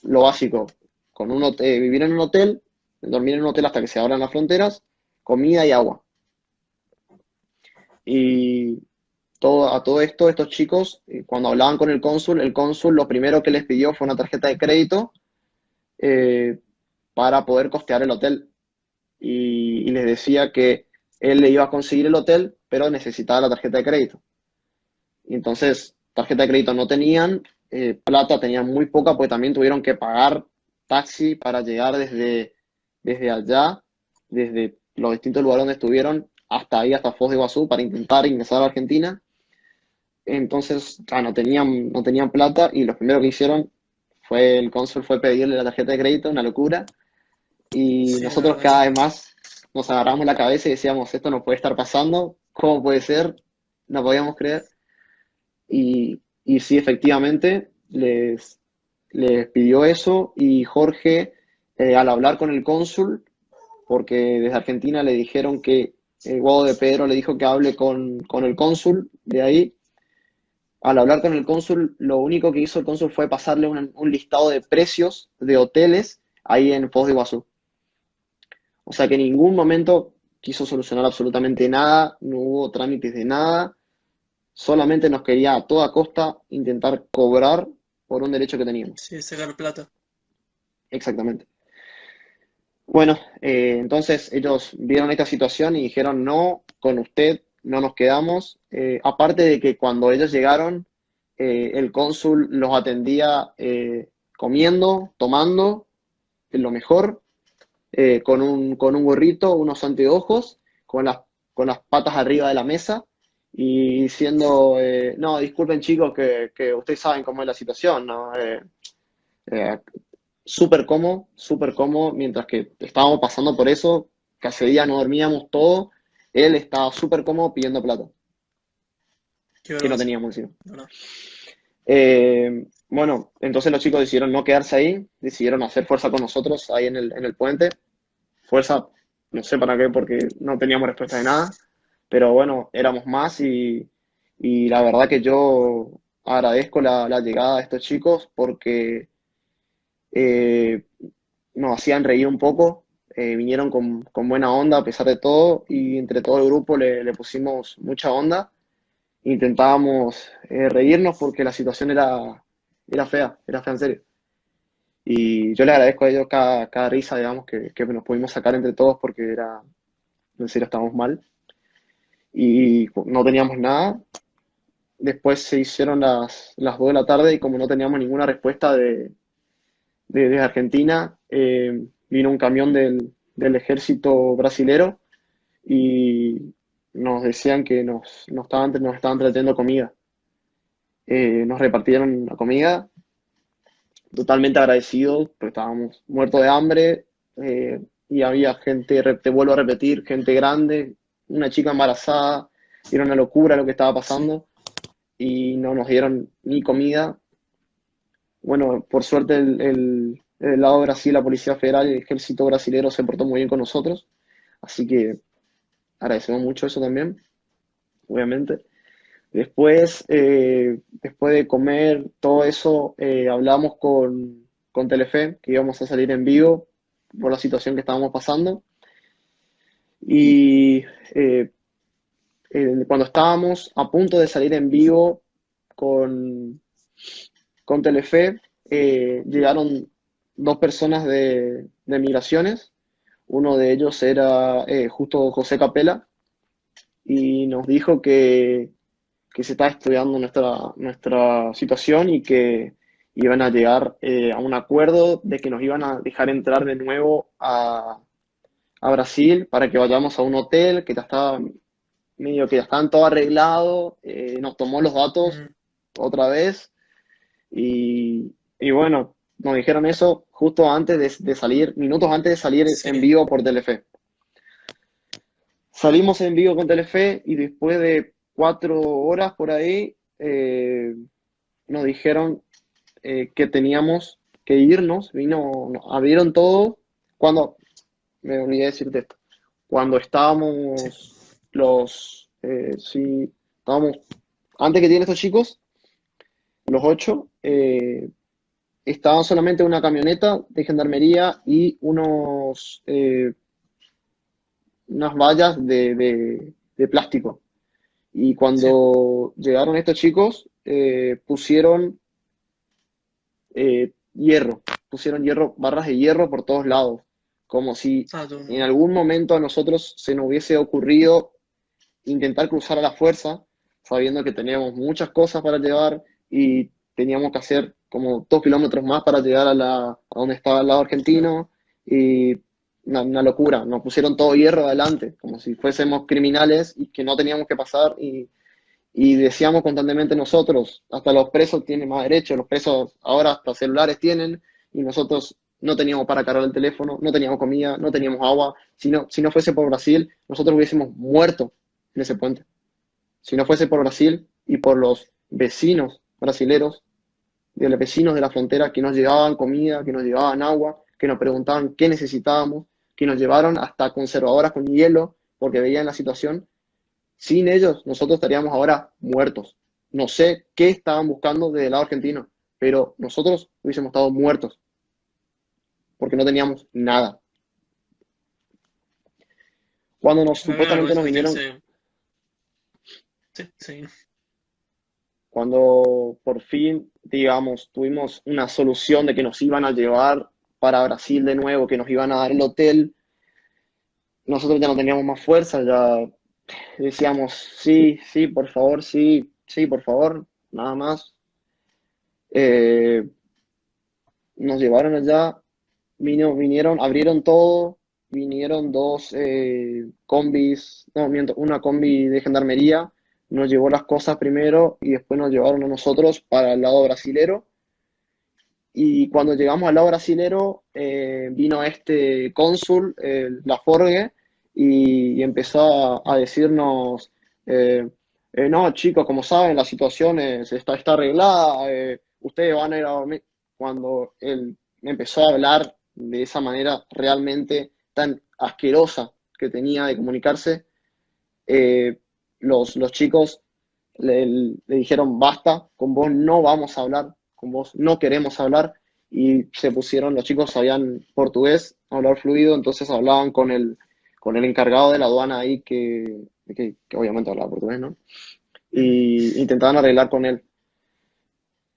lo básico, con vivir en un hotel, dormir en un hotel hasta que se abran las fronteras, comida y agua. Y a todo esto, estos chicos, cuando hablaban con el cónsul lo primero que les pidió fue una tarjeta de crédito eh, para poder costear el hotel. Y les decía que él le iba a conseguir el hotel, pero necesitaba la tarjeta de crédito. Y entonces, tarjeta de crédito no tenían, plata tenían muy poca, porque también tuvieron que pagar taxi para llegar desde allá, desde los distintos lugares donde estuvieron, hasta ahí, hasta Foz de Iguazú, para intentar ingresar a Argentina. Entonces, no tenían plata y lo primero que hicieron el cónsul fue pedirle la tarjeta de crédito, una locura. Y Sí, la nosotros verdad, cada sí. vez más nos agarramos la cabeza y decíamos, esto no puede estar pasando, ¿cómo puede ser? No podíamos creer. Y sí, efectivamente, les pidió eso y Jorge, al hablar con el cónsul, porque desde Argentina le dijeron que Guado de Pedro le dijo que hable con el cónsul de ahí. Al hablar con el cónsul, lo único que hizo el cónsul fue pasarle un listado de precios de hoteles ahí en Foz de Iguazú. O sea que en ningún momento quiso solucionar absolutamente nada, no hubo trámites de nada, solamente nos quería a toda costa intentar cobrar por un derecho que teníamos. Sí, sacar plata. Exactamente. Bueno, entonces ellos vieron esta situación y dijeron, no, con usted no nos quedamos. Aparte de que cuando ellos llegaron, el cónsul los atendía comiendo, tomando, lo mejor, con un gorrito, unos anteojos, con las patas arriba de la mesa y diciendo, no, disculpen chicos, que ustedes saben cómo es la situación, ¿no? Eh, súper cómodo, mientras que estábamos pasando por eso, que hace días no dormíamos todo, él estaba súper cómodo pidiendo plata, Qué que no vergüenza, teníamos encima. la verdad. Bueno, entonces los chicos decidieron no quedarse ahí, decidieron hacer fuerza con nosotros ahí en el puente. Fuerza, no sé para qué, porque no teníamos respuesta de nada, pero bueno, éramos más y la verdad que yo agradezco la llegada de estos chicos porque eh, nos hacían reír un poco, vinieron con buena onda a pesar de todo y entre todo el grupo le pusimos mucha onda. Intentábamos reírnos porque la situación era fea en serio. Y yo le agradezco a ellos cada risa, digamos, que nos pudimos sacar entre todos porque en serio estábamos mal y no teníamos nada. Después se hicieron las 2 de la tarde y como no teníamos ninguna respuesta de Argentina, vino un camión del ejército brasilero y nos decían que nos estaban trayendo comida. Nos repartieron la comida, totalmente agradecidos, porque estábamos muertos de hambre, y había gente, te vuelvo a repetir, gente grande, una chica embarazada, era una locura lo que estaba Sí. pasando, y no nos dieron ni comida. Bueno, por suerte el lado de Brasil, la Policía Federal y el Ejército Brasilero se portó muy bien con nosotros, así que agradecemos mucho eso también, obviamente. Después de comer todo eso, hablamos con Telefe, que íbamos a salir en vivo por la situación que estábamos pasando. Y cuando estábamos a punto de salir en vivo con, con Telefe, llegaron dos personas de migraciones. Uno de ellos era justo José Capela y nos dijo que se estaba estudiando nuestra situación y que iban a llegar a un acuerdo de que nos iban a dejar entrar de nuevo a Brasil para que vayamos a un hotel que ya estaba medio que ya estaban todo arreglado, nos tomó los datos Mm, otra vez y bueno, nos dijeron eso justo antes de salir, minutos antes de salir en sí. vivo por Telefe. Salimos en vivo con Telefe y después de 4 horas por ahí nos dijeron que teníamos que irnos, abrieron todo cuando, me olvidé de decirte esto, cuando Sí. estábamos sí, estábamos, antes que lleguen estos chicos, los 8, estaban solamente una camioneta de gendarmería y unas vallas de plástico. Y Sí. cuando llegaron estos chicos, pusieron hierro, barras de hierro por todos lados, como si Ah, en algún momento a nosotros se nos hubiese ocurrido intentar cruzar a la fuerza, sabiendo que teníamos muchas cosas para llevar y teníamos que hacer como 2 kilómetros más para llegar a donde estaba el lado claro. argentino y una locura, nos pusieron todo hierro adelante, como si fuésemos criminales y que no teníamos que pasar y decíamos constantemente nosotros, hasta los presos tienen más derechos, los presos ahora hasta celulares tienen y nosotros no teníamos para cargar el teléfono, no teníamos comida, no teníamos agua. Si no fuese por Brasil, nosotros hubiésemos muerto en ese puente. Si no fuese por Brasil y por los vecinos brasileros, de los vecinos de la frontera que nos llevaban comida, que nos llevaban agua, que nos preguntaban qué necesitábamos, que nos llevaron hasta conservadoras con hielo porque veían la situación, sin ellos, nosotros estaríamos ahora muertos. No sé qué estaban buscando desde el lado argentino, pero nosotros hubiésemos estado muertos porque no teníamos nada. Cuando A mí me da supuestamente nos vergüenza vinieron, sentirse. Sí, sí. cuando por fin, digamos, tuvimos una solución de que nos iban a llevar para Brasil de nuevo, que nos iban a dar el hotel, nosotros ya no teníamos más fuerza, ya decíamos, sí, sí, por favor, sí, sí, por favor, nada más. Eh, Nos llevaron allá, vinieron, abrieron todo, vinieron dos combis, no, miento, una combi de gendarmería, nos llevó las cosas primero y después nos llevaron a nosotros para el lado brasilero. Y cuando llegamos al lado brasilero, vino este cónsul, Laforgue, y empezó a decirnos, no, chicos, como saben, la situación está arreglada, ustedes van a ir a dormir. Cuando él empezó a hablar de esa manera realmente tan asquerosa que tenía de comunicarse, eh, los chicos le dijeron, basta, con vos no vamos a hablar, con vos no queremos hablar, y se pusieron, los chicos sabían portugués, hablar fluido, entonces hablaban con el encargado de la aduana ahí, que obviamente hablaba portugués, ¿no? Ujú. Y intentaban arreglar con él.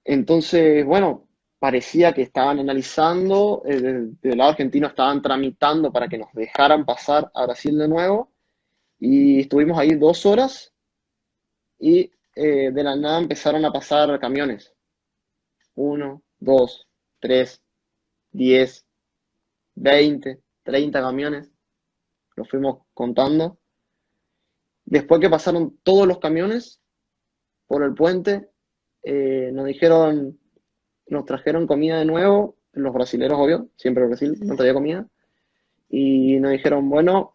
Entonces, bueno, parecía que estaban analizando, del lado argentino estaban tramitando para que nos dejaran pasar a Brasil de nuevo, y estuvimos ahí 2 horas y de la nada empezaron a pasar camiones. 1, 2, 3, 10, 20, 30 camiones. Los fuimos contando. Después que pasaron todos los camiones por el puente, nos trajeron comida de nuevo. Los brasileros, obvio, siempre Brasil no traía comida. Y nos dijeron, bueno,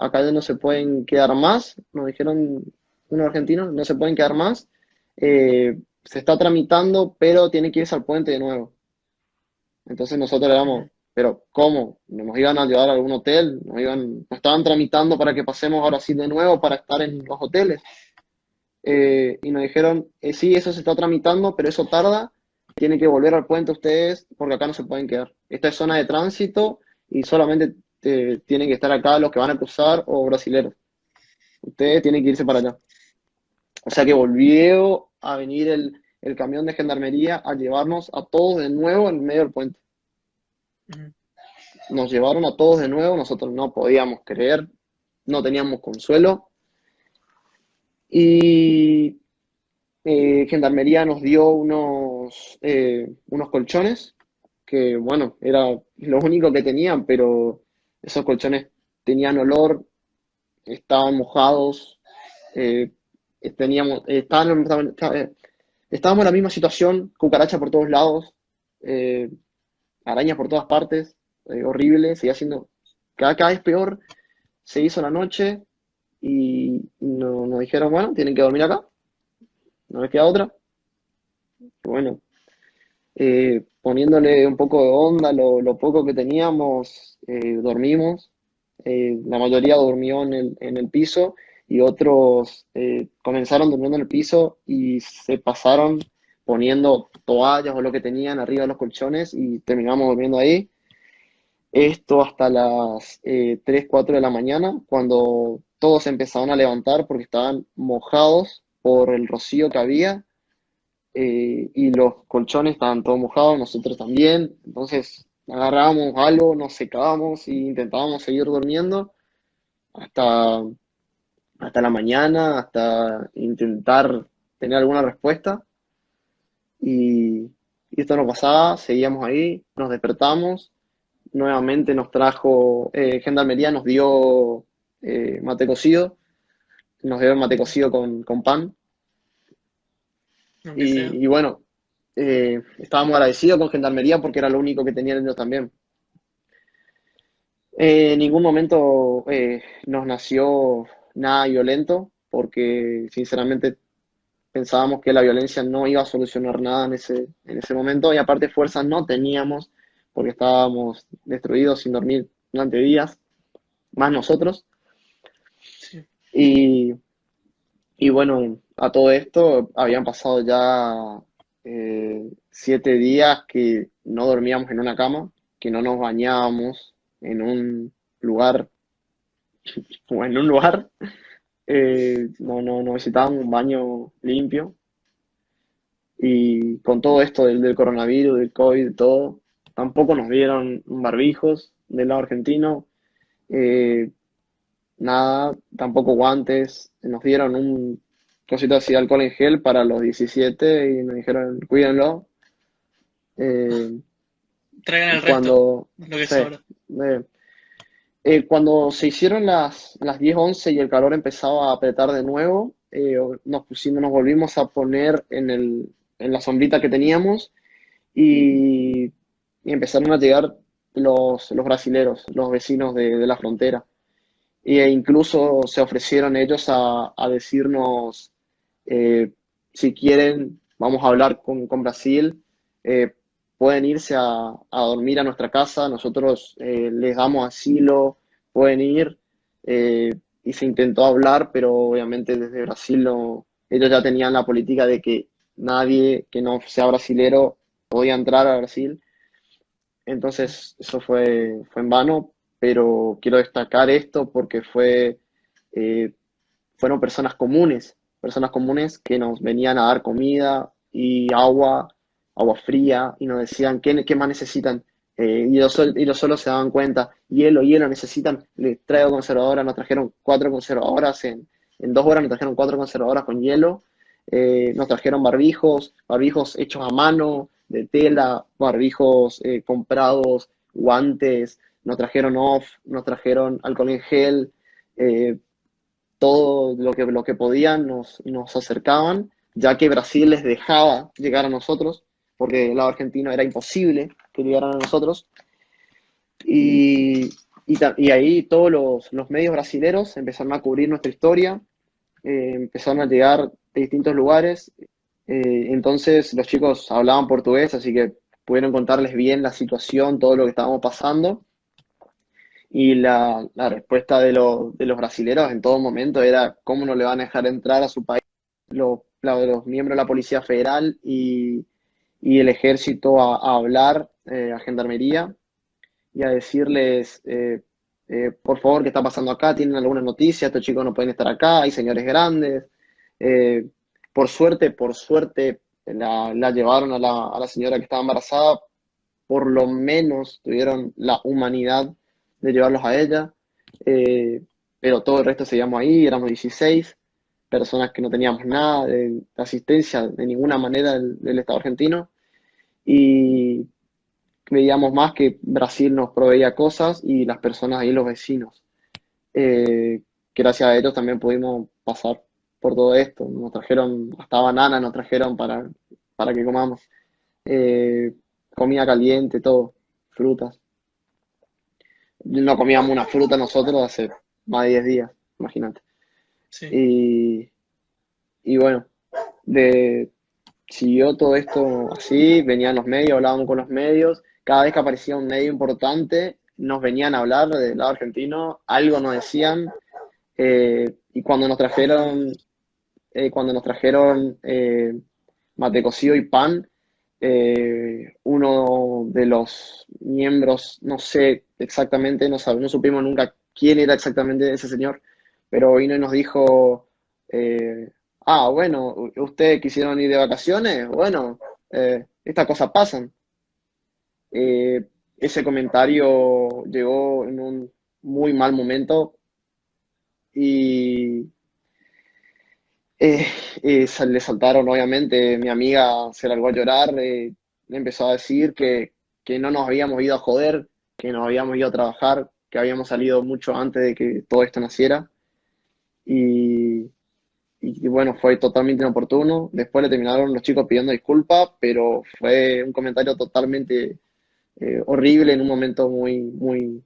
acá ya no se pueden quedar más. Nos dijeron unos argentinos, no se pueden quedar más. Se está tramitando, pero tiene que irse al puente de nuevo. Entonces nosotros éramos, Ujú. pero ¿cómo? ¿Nos iban a llevar a algún hotel? Nos estaban tramitando para que pasemos ahora sí de nuevo para estar en los hoteles. Y nos dijeron, sí, eso se está tramitando, pero eso tarda, tienen que volver al puente ustedes porque acá no se pueden quedar. Esta es zona de tránsito y solamente tienen que estar acá los que van a cruzar o brasileros. Ustedes tienen que irse para allá. O sea que volvió a venir el camión de gendarmería a llevarnos a todos de nuevo en medio del puente. Ujú. nos llevaron a todos de nuevo, nosotros no podíamos creer, no teníamos consuelo. Y Gendarmería nos dio unos colchones, que bueno, era lo único que tenían, pero esos colchones tenían olor, estaban mojados, eh, estábamos en la misma situación, cucaracha por todos lados, eh, arañas por todas partes, horrible, seguía siendo cada vez peor. Se hizo la noche y nos dijeron, bueno, tienen que dormir acá, no les queda otra. Bueno, poniéndole un poco de onda, lo poco que teníamos, dormimos. La mayoría durmió en el piso y otros comenzaron durmiendo en el piso y se pasaron poniendo toallas o lo que tenían arriba de los colchones y terminamos durmiendo ahí. Esto hasta las 3, 4 de la mañana, cuando todos se empezaron a levantar porque estaban mojados por el rocío que había, y los colchones estaban todos mojados, nosotros también. Entonces agarrábamos algo, nos secábamos e intentábamos seguir durmiendo hasta, hasta la mañana, hasta intentar tener alguna respuesta. Y, y esto no pasaba, seguíamos ahí, nos despertamos, nuevamente nos trajo, Gendarmería nos dio mate cocido, nos dio mate cocido con pan. aunque sea. Y bueno, estábamos agradecidos con Gendarmería porque era lo único que tenían ellos también. En ningún momento nos nació nada violento porque sinceramente pensábamos que la violencia no iba a solucionar nada en ese momento y aparte fuerzas no teníamos porque estábamos destruidos sin dormir durante días, más nosotros. Sí. Y, y bueno, a todo esto habían pasado ya 7 días que no dormíamos en una cama, que no nos bañábamos en un lugar, o en un lugar, no necesitábamos un baño limpio. Y con todo esto del coronavirus, del COVID, de todo, tampoco nos dieron barbijos del lado argentino, eh, nada, tampoco guantes, nos dieron un cosito así de alcohol en gel para los 17 y nos dijeron, cuídenlo. Eh, Traigan y el resto, cuando, lo que sí, sobra. cuando se hicieron las 10 11 y el calor empezaba a apretar de nuevo, nos volvimos a poner en la sombrita que teníamos y, y empezaron a llegar los brasileros, los vecinos de la frontera. E incluso se ofrecieron ellos a decirnos, eh, si quieren, vamos a hablar con Brasil, eh, pueden irse a dormir a nuestra casa, nosotros les damos asilo, pueden ir. eh, y se intentó hablar, pero obviamente desde Brasil ellos ya tenían la política de que nadie que no sea brasilero podía entrar a Brasil. Entonces, eso fue en vano, pero quiero destacar esto porque eh, fueron personas comunes que nos venían a dar comida y agua fría, y nos decían, ¿qué más necesitan? Y ellos solo se daban cuenta, hielo necesitan, les traigo conservadora, nos trajeron 4 conservadoras, en 2 horas nos trajeron 4 conservadoras con hielo. Nos trajeron barbijos hechos a mano, de tela, barbijos comprados, guantes, nos trajeron nos trajeron alcohol en gel, eh, todo lo que podían nos acercaban, ya que Brasil les dejaba llegar a nosotros, porque del lado argentino era imposible que llegaran a nosotros. Y, y ahí todos los medios brasileros empezaron a cubrir nuestra historia, empezaron a llegar de distintos lugares. Entonces los chicos hablaban portugués, así que pudieron contarles bien la situación, todo lo que estábamos pasando. Y la respuesta de los brasileros en todo momento era cómo no le van a dejar entrar a su país los miembros de la Policía Federal y el ejército a hablar, a Gendarmería y a decirles, por favor, ¿qué está pasando acá? ¿Tienen alguna noticia? Estos chicos no pueden estar acá, hay señores grandes. Eh, por suerte, la llevaron a la señora que estaba embarazada por lo menos tuvieron la humanidad de llevarlos a ella. Eh, pero todo el resto seguíamos ahí, éramos 16 personas que no teníamos nada de asistencia de ninguna manera del Estado argentino y veíamos más que Brasil nos proveía cosas y las personas ahí, los vecinos. Que gracias a ellos también pudimos pasar por todo esto. Nos trajeron hasta bananas, nos trajeron para que comamos. Eh, Comida caliente, todo, frutas. No comíamos una fruta nosotros hace más de 10 días, imagínate. Sí. Y, y bueno, de, siguió todo esto así, venían los medios, hablábamos con los medios, cada vez que aparecía un medio importante, nos venían a hablar del lado argentino, algo nos decían, y cuando nos trajeron mate cocido y pan, uno de los miembros, no sé exactamente, no supimos nunca quién era exactamente ese señor, pero vino y nos dijo, bueno, ustedes quisieron ir de vacaciones, bueno, estas cosas pasan. Ese comentario llegó en un muy mal momento y Eh, le saltaron, obviamente, mi amiga se largó a llorar, le empezó a decir que no nos habíamos ido a joder, que nos habíamos ido a trabajar, que habíamos salido mucho antes de que todo esto naciera. Y, y bueno, fue totalmente inoportuno. Después le terminaron los chicos pidiendo disculpas, pero fue un comentario totalmente horrible en un momento muy, muy,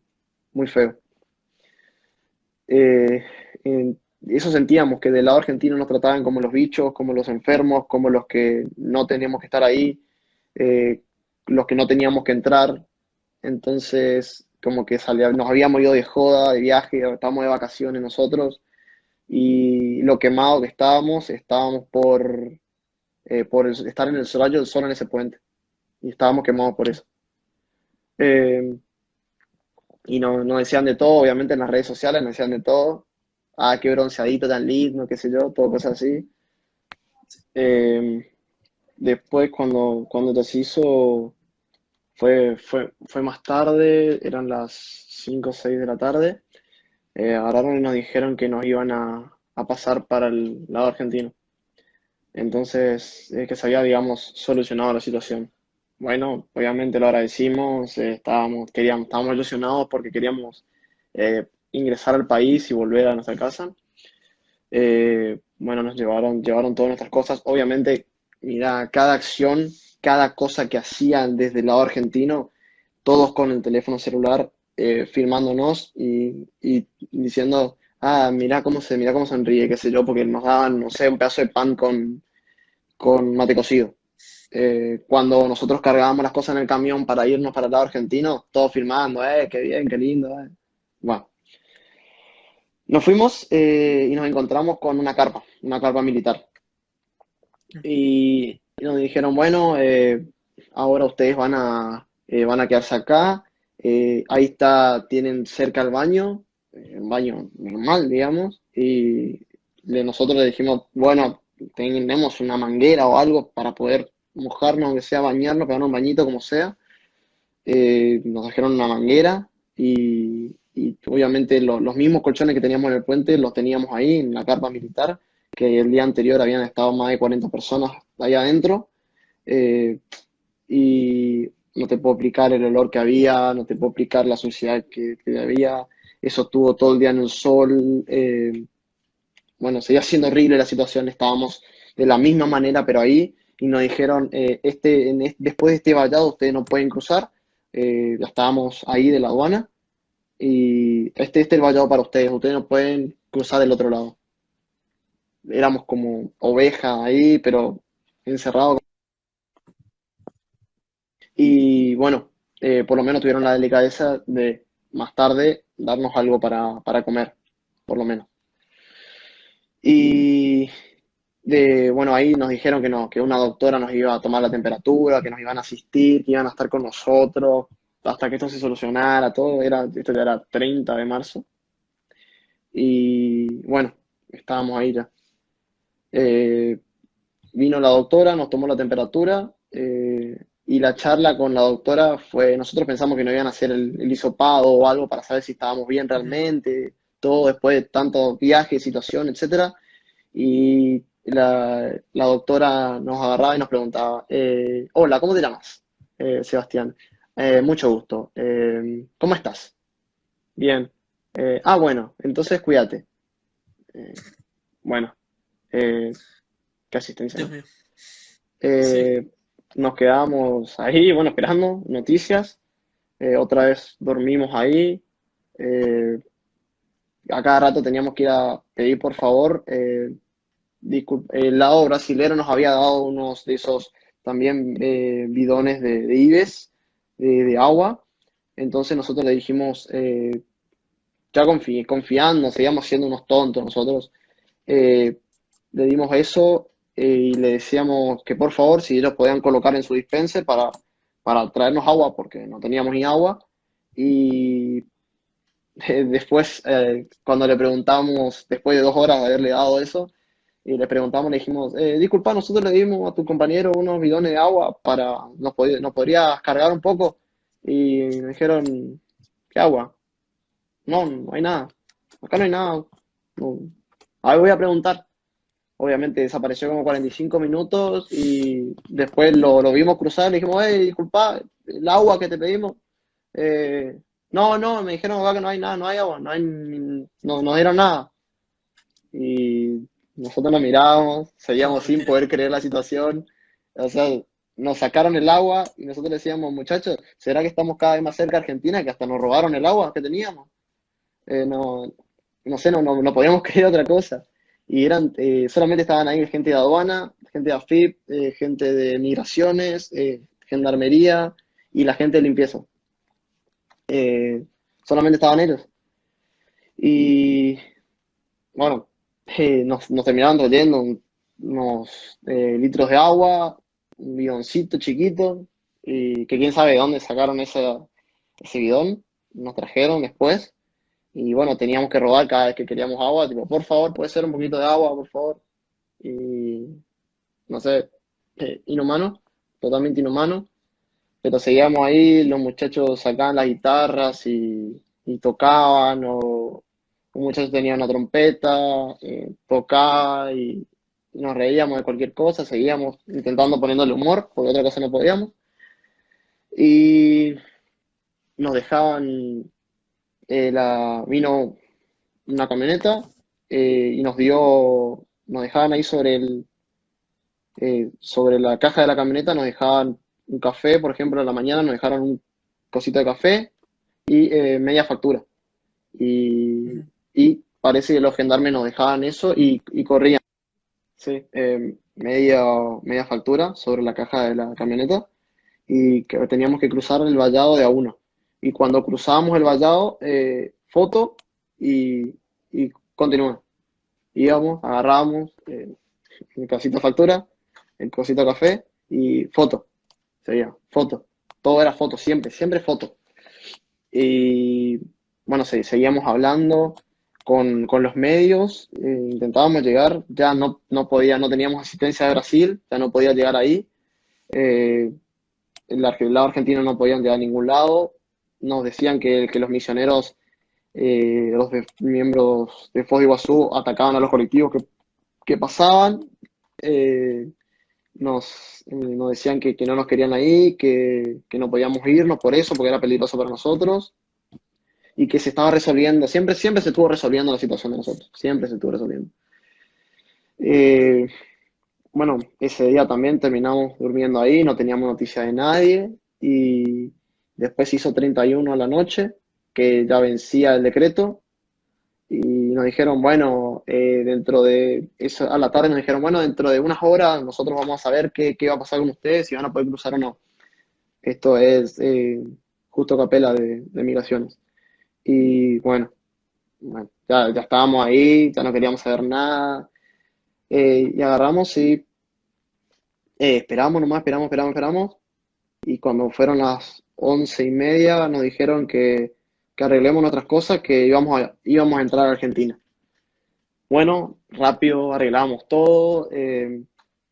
muy feo. Eh, Eso sentíamos, que del lado argentino nos trataban como los bichos, como los enfermos, como los que no teníamos que estar ahí, eh, los que no teníamos que entrar. Entonces, como que nos habíamos ido de joda, de viaje, estábamos de vacaciones nosotros, y lo quemado que estábamos por estar en el rayo del sol en ese puente, y estábamos quemados por eso. Eh, y nos decían de todo, obviamente en las redes sociales nos decían de todo. Ah, qué bronceadito tan lindo, qué sé yo, todo cosas así. Eh, Después cuando te se hizo, fue más tarde, eran las 5 o 6 de la tarde. Agarraron y nos dijeron que nos iban a pasar para el lado argentino. Entonces, que se había, digamos, solucionado la situación. Bueno, obviamente lo agradecimos, estábamos ilusionados porque queríamos ingresar al país y volver a nuestra casa. Bueno, llevaron todas nuestras cosas. Obviamente, mira, cada acción, cada cosa que hacían desde el lado argentino, todos con el teléfono celular, filmándonos y diciendo, mira cómo sonríe, qué sé yo, porque nos daban, no sé, un pedazo de pan con mate cocido. Cuando nosotros cargábamos las cosas en el camión para irnos para el lado argentino, todos filmando, qué bien, qué lindo. Bueno, nos fuimos y nos encontramos con una carpa militar. Y nos dijeron, bueno, ahora ustedes van a quedarse acá. Ahí está, tienen cerca el baño, un baño normal, digamos. Y nosotros le dijimos, bueno, tenemos una manguera o algo para poder mojarnos, aunque sea bañarnos, pegarnos un bañito, como sea. Nos trajeron una manguera y obviamente los mismos colchones que teníamos en el puente los teníamos ahí en la carpa militar, que el día anterior habían estado más de 40 personas ahí adentro. eh, y no te puedo explicar el olor que había, no te puedo explicar la suciedad que había. Eso estuvo todo el día en el sol. Bueno, seguía siendo horrible la situación, estábamos de la misma manera, pero ahí, y nos dijeron, después de este vallado ustedes no pueden cruzar. Ya estábamos ahí de la aduana, y este es el vallado para ustedes no pueden cruzar del otro lado. Éramos como ovejas ahí, pero encerrados. Y bueno, por lo menos tuvieron la delicadeza de más tarde darnos algo para comer, por lo menos. Y bueno, ahí nos dijeron que no, que una doctora nos iba a tomar la temperatura, que nos iban a asistir, que iban a estar con nosotros hasta que esto se solucionara, todo. Esto ya era 30 de marzo. Y bueno, estábamos ahí ya. Eh, Vino la doctora, nos tomó la temperatura, Y la charla con la doctora fue, nosotros pensamos que nos iban a hacer el hisopado o algo para saber si estábamos bien Ujú. realmente, todo después de tantos viajes, situación, etcétera. Y la doctora nos agarraba y nos preguntaba, hola, ¿cómo te llamas? Sebastián. Mucho gusto. ¿Cómo estás? Bien. Bueno, entonces cuídate. Eh, bueno, eh, qué asistencia, Dios ¿no? mío. Sí. Eh, Nos quedamos ahí, bueno, esperando noticias. Otra vez dormimos ahí. Eh, a cada rato teníamos que ir a pedir por favor. El lado brasilero nos había dado unos de esos también bidones de Ives, de agua. Entonces nosotros le dijimos, ya confiando, seguíamos siendo unos tontos nosotros. eh, Le dimos eso y le decíamos que por favor, si ellos podían colocar en su dispenser para traernos agua, porque no teníamos ni agua. Y después, cuando le preguntamos, después de 2 horas de haberle dado eso, y le preguntamos, le dijimos, disculpa, nosotros le dimos a tu compañero unos bidones de agua ¿nos podrías cargar un poco? Y me dijeron, ¿qué agua? No, no hay nada. Acá no hay nada. No. A ver, voy a preguntar. Obviamente desapareció como 45 minutos y después lo vimos cruzar, le dijimos, disculpa, el agua que te pedimos. Eh, no, me dijeron acá que no hay nada, no hay agua, no nos dieron nada. Y nosotros nos mirábamos, seguíamos Oh, sin Dios. poder creer la situación. O sea, nos sacaron el agua y nosotros decíamos, muchachos, ¿será que estamos cada vez más cerca de Argentina que hasta nos robaron el agua que teníamos? No, no sé, no podíamos creer otra cosa. Y solamente estaban ahí gente de aduana, gente de AFIP, gente de migraciones, gendarmería y la gente de limpieza. Eh, Solamente estaban ellos. Y bueno, nos terminaron trayendo unos litros de agua, un bidoncito chiquito, y que quién sabe de dónde sacaron ese bidón, nos trajeron después. Y bueno, teníamos que robar cada vez que queríamos agua, tipo, por favor, puede ser un poquito de agua, por favor. Y no sé, inhumano, totalmente inhumano. Pero seguíamos ahí, los muchachos sacaban las guitarras y tocaban, o un muchacho tenía una trompeta, tocaba y nos reíamos de cualquier cosa, seguíamos intentando poniéndole humor, porque otra cosa no podíamos. Y nos dejaban, vino una camioneta y nos dejaban ahí sobre la caja de la camioneta, nos dejaban un café, por ejemplo, a la mañana nos dejaron un cosito de café y media factura. Y, Ujú. y parece que los gendarmes nos dejaban eso y corrían. Sí, media factura sobre la caja de la camioneta y que teníamos que cruzar el vallado de a uno. Y cuando cruzábamos el vallado, foto y continúa. Íbamos, agarrábamos el cosito factura, el cosito café y foto. Seguía, foto. Todo era foto, siempre, siempre foto. Y bueno, seguíamos hablando con los medios, intentábamos llegar, ya no teníamos asistencia de Brasil, ya no podía llegar ahí. Eh, el lado argentino no podían llegar a ningún lado. Nos decían que los misioneros, miembros de Foz de Iguazú, atacaban a los colectivos que pasaban. Eh, nos decían que no nos querían ahí, que no podíamos irnos por eso, porque era peligroso para nosotros, y que se estaba resolviendo, siempre se estuvo resolviendo la situación de nosotros, siempre se estuvo resolviendo. Eh, bueno, ese día también terminamos durmiendo ahí, no teníamos noticia de nadie, y después se hizo 31 a la noche, que ya vencía el decreto, y nos dijeron, bueno, dentro de eso, a la tarde nos dijeron, bueno, dentro de unas horas nosotros vamos a saber qué va a pasar con ustedes, si van a poder cruzar o no. Esto es justo capela de migraciones. Y bueno, ya estábamos ahí, ya no queríamos saber nada. Y agarramos y esperamos nomás, esperamos. Y cuando fueron las 11:30 nos dijeron que arreglemos nuestras cosas, que íbamos a entrar a Argentina. Bueno, rápido arreglamos todo.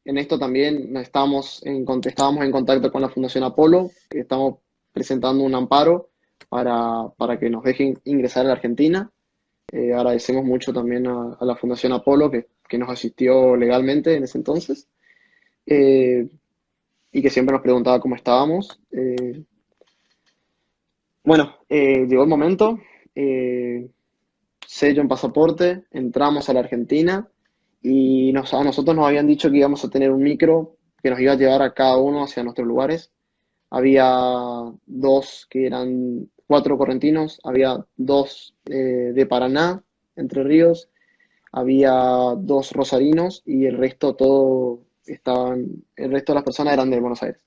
en esto también estábamos en contacto con la Fundación Apolo, que estamos presentando un amparo para que nos dejen ingresar a la Argentina. Agradecemos mucho también a la Fundación Apolo que nos asistió legalmente en ese entonces, eh, y que siempre nos preguntaba cómo estábamos. Bueno, llegó el momento, eh, sello en pasaporte, entramos a la Argentina y a nosotros nos habían dicho que íbamos a tener un micro que nos iba a llevar a cada uno hacia nuestros lugares. Había dos que eran cuatro correntinos, había dos de Paraná, Entre Ríos, había dos rosarinos y el resto de las personas eran de Buenos Aires.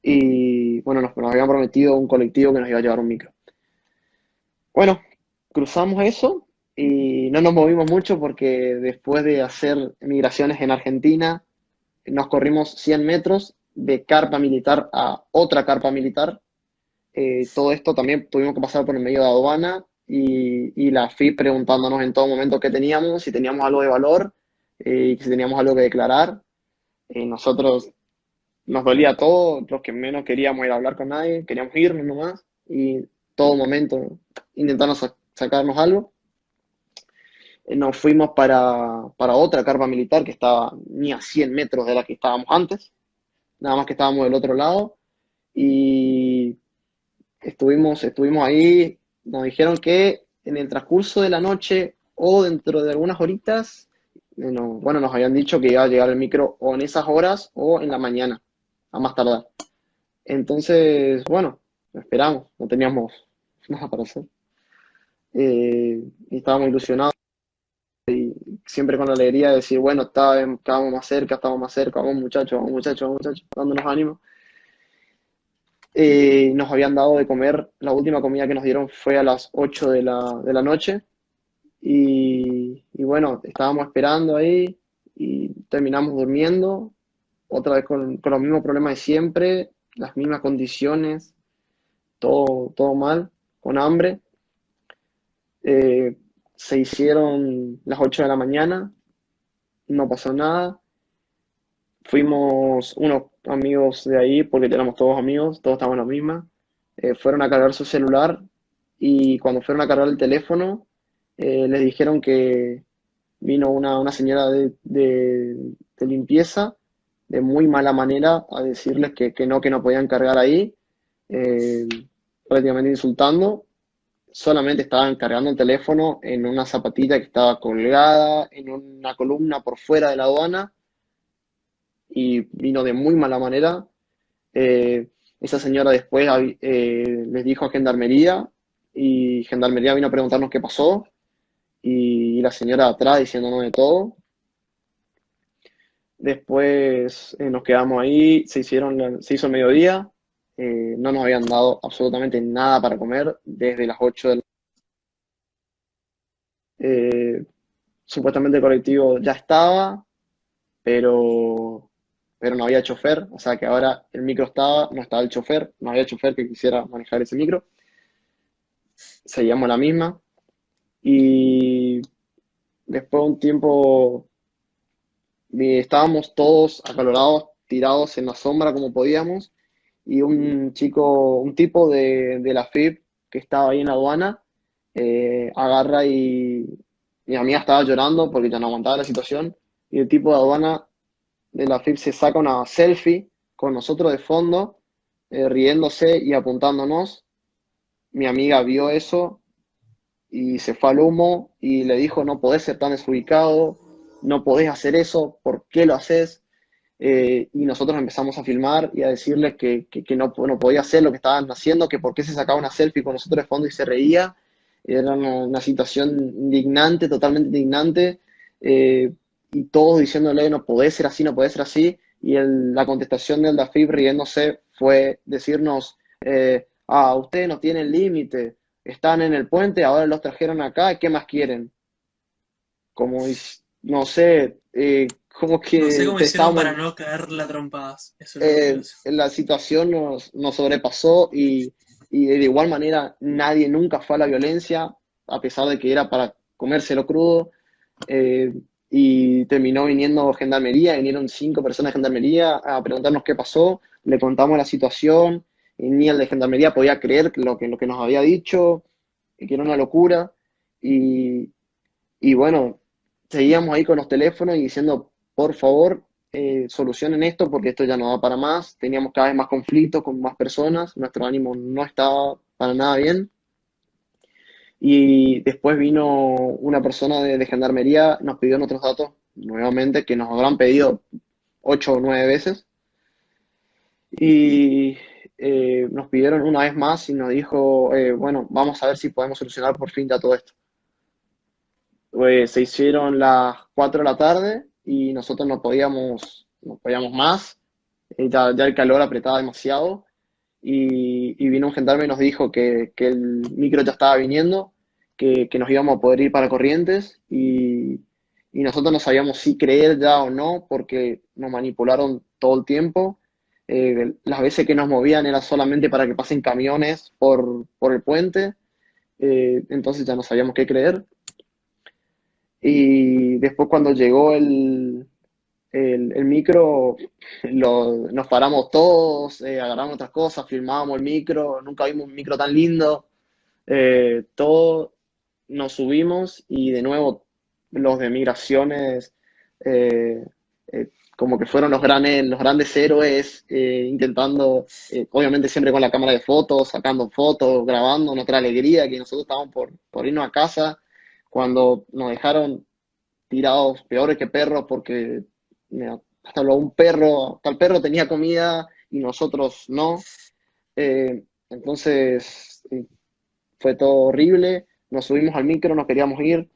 Y bueno, nos habían prometido un colectivo que nos iba a llevar un micro. Bueno, cruzamos eso y no nos movimos mucho porque después de hacer migraciones en Argentina, nos corrimos 100 metros de carpa militar a otra carpa militar. Todo esto también tuvimos que pasar por el medio de aduana y la FIP preguntándonos en todo momento qué teníamos, si teníamos algo de valor, si teníamos algo que declarar. Nosotros nos dolía todo, los que menos queríamos era hablar con nadie, queríamos irnos nomás y todo momento intentando sacarnos algo. Nos fuimos para otra carpa militar que estaba ni a 100 metros de la que estábamos antes, nada más que estábamos del otro lado y estuvimos ahí. Nos dijeron que en el transcurso de la noche o dentro de algunas horitas, bueno, nos habían dicho que iba a llegar el micro o en esas horas o en la mañana, a más tardar. Entonces, bueno, esperamos, no teníamos nada para hacer. Y estábamos ilusionados, siempre con la alegría de decir, bueno, estábamos más cerca, vamos muchachos, dándonos ánimo. Nos habían dado de comer, la última comida que nos dieron fue a las 8 de la noche y bueno, estábamos esperando ahí y terminamos durmiendo, otra vez con los mismos problemas de siempre, las mismas condiciones, todo mal, con hambre. Eh, Se hicieron las 8 de la mañana, no pasó nada. Fuimos unos amigos de ahí, porque éramos todos amigos, todos estábamos en la misma. Fueron a cargar su celular y cuando fueron a cargar el teléfono, les dijeron que vino una señora de limpieza de muy mala manera a decirles que no podían cargar ahí, eh, prácticamente insultando. Solamente estaban cargando el teléfono en una zapatilla que estaba colgada en una columna por fuera de la aduana y vino de muy mala manera. Esa señora después les dijo a Gendarmería y Gendarmería vino a preguntarnos qué pasó y la señora atrás diciéndonos de todo. Después nos quedamos ahí, se hizo el mediodía, no nos habían dado absolutamente nada para comer desde las 8 de la eh, Supuestamente el colectivo ya estaba, pero, pero no había chofer, o sea que ahora el micro estaba, no estaba el chofer, no había chofer que quisiera manejar ese micro, seguíamos la misma y después de un tiempo estábamos todos acalorados, tirados en la sombra como podíamos y un tipo de la FIP que estaba ahí en la aduana, agarra y mi amiga estaba llorando porque ya no aguantaba la situación y el tipo de aduana de la FIP se saca una selfie con nosotros de fondo, riéndose y apuntándonos. Mi amiga vio eso y se fue al humo y le dijo, no podés ser tan desubicado, no podés hacer eso, ¿por qué lo haces? Y nosotros empezamos a filmar y a decirles que no podía hacer lo que estaban haciendo, que por qué se sacaba una selfie con nosotros de fondo y se reía. Era una situación indignante, totalmente indignante, y todos diciéndole, no puede ser así, no puede ser así. Y la contestación del DAFIP riéndose fue decirnos, ustedes no tienen límite, están en el puente, ahora los trajeron acá, ¿qué más quieren? Como, no sé, como No sé que cómo hicieron estábamos para no caerle a trompadas. Eso es lo que quiero decir. la situación nos sobrepasó y de igual manera nadie nunca fue a la violencia, a pesar de que era para comérselo crudo. Eh, y terminó viniendo gendarmería, vinieron 5 personas de gendarmería a preguntarnos qué pasó, le contamos la situación, y ni el de gendarmería podía creer lo que nos había dicho, que era una locura, y, y bueno, seguíamos ahí con los teléfonos y diciendo, por favor, solucionen esto porque esto ya no da para más, teníamos cada vez más conflictos con más personas, nuestro ánimo no estaba para nada bien. Y después vino una persona de gendarmería, nos pidió nuestros datos nuevamente, que nos habrán pedido 8 o 9 veces. Y nos pidieron una vez más y nos dijo, bueno, vamos a ver si podemos solucionar por fin ya todo esto. Se hicieron las 4 de la tarde y nosotros no podíamos más. Ya el calor apretaba demasiado. Y vino un gendarme y nos dijo que el micro ya estaba viniendo, que nos íbamos a poder ir para Corrientes y nosotros no sabíamos si creer ya o no porque nos manipularon todo el tiempo. Las veces que nos movían era solamente para que pasen camiones por el puente, entonces ya no sabíamos qué creer. Y después cuando llegó el micro, nos paramos todos, agarramos otras cosas, filmábamos el micro, nunca vimos un micro tan lindo, todo nos subimos y de nuevo los de migraciones eh, como que fueron los grandes héroes intentando, obviamente siempre con la cámara de fotos, sacando fotos, grabando nuestra alegría que nosotros estábamos por irnos a casa cuando nos dejaron tirados peores que perros porque mira, hasta el perro tenía comida y nosotros no. Entonces fue todo horrible. Nos subimos al micro, nos queríamos ir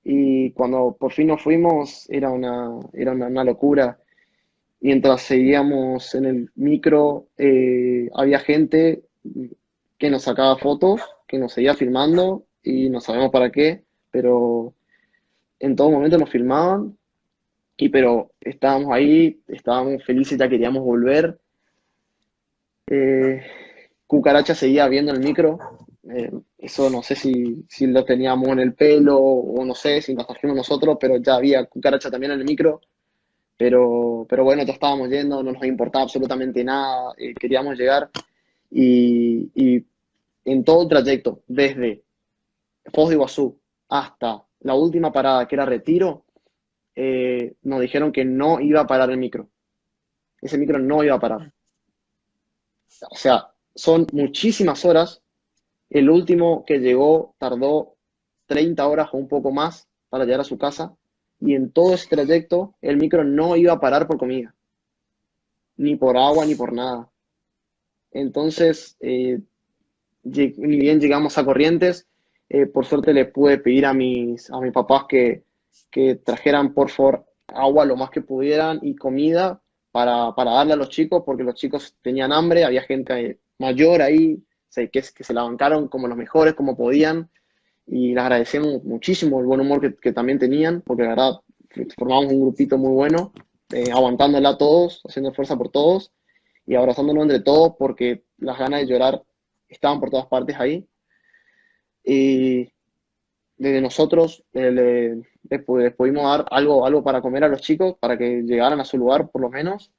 y cuando por fin nos fuimos era una locura. Mientras seguíamos en el micro, había gente que nos sacaba fotos, que nos seguía filmando y no sabemos para qué, pero en todo momento nos filmaban pero estábamos ahí, estábamos felices, ya queríamos volver. Eh, Cucaracha seguía viendo el micro. Eso no sé si lo teníamos en el pelo o no sé si nos trajimos nosotros, pero ya había cucaracha también en el micro. Pero bueno, ya estábamos yendo, no nos importaba absolutamente nada, queríamos llegar y en todo el trayecto, desde Foz de Iguazú hasta la última parada, que era Retiro, nos dijeron que no iba a parar el micro. Ese micro no iba a parar. O sea, son muchísimas horas. El último que llegó tardó 30 horas o un poco más para llegar a su casa. Y en todo ese trayecto, el micro no iba a parar por comida, ni por agua, ni por nada. Entonces, ni bien llegamos a Corrientes, por suerte le pude pedir a mis papás que trajeran por favor agua lo más que pudieran y comida para darle a los chicos, porque los chicos tenían hambre, había gente mayor ahí, que se la bancaron como los mejores, como podían, y les agradecemos muchísimo el buen humor que también tenían, porque la verdad formamos un grupito muy bueno, aguantándola todos, haciendo fuerza por todos y abrazándonos entre todos, porque las ganas de llorar estaban por todas partes ahí. Y desde nosotros les pudimos dar algo para comer a los chicos, para que llegaran a su lugar por lo menos.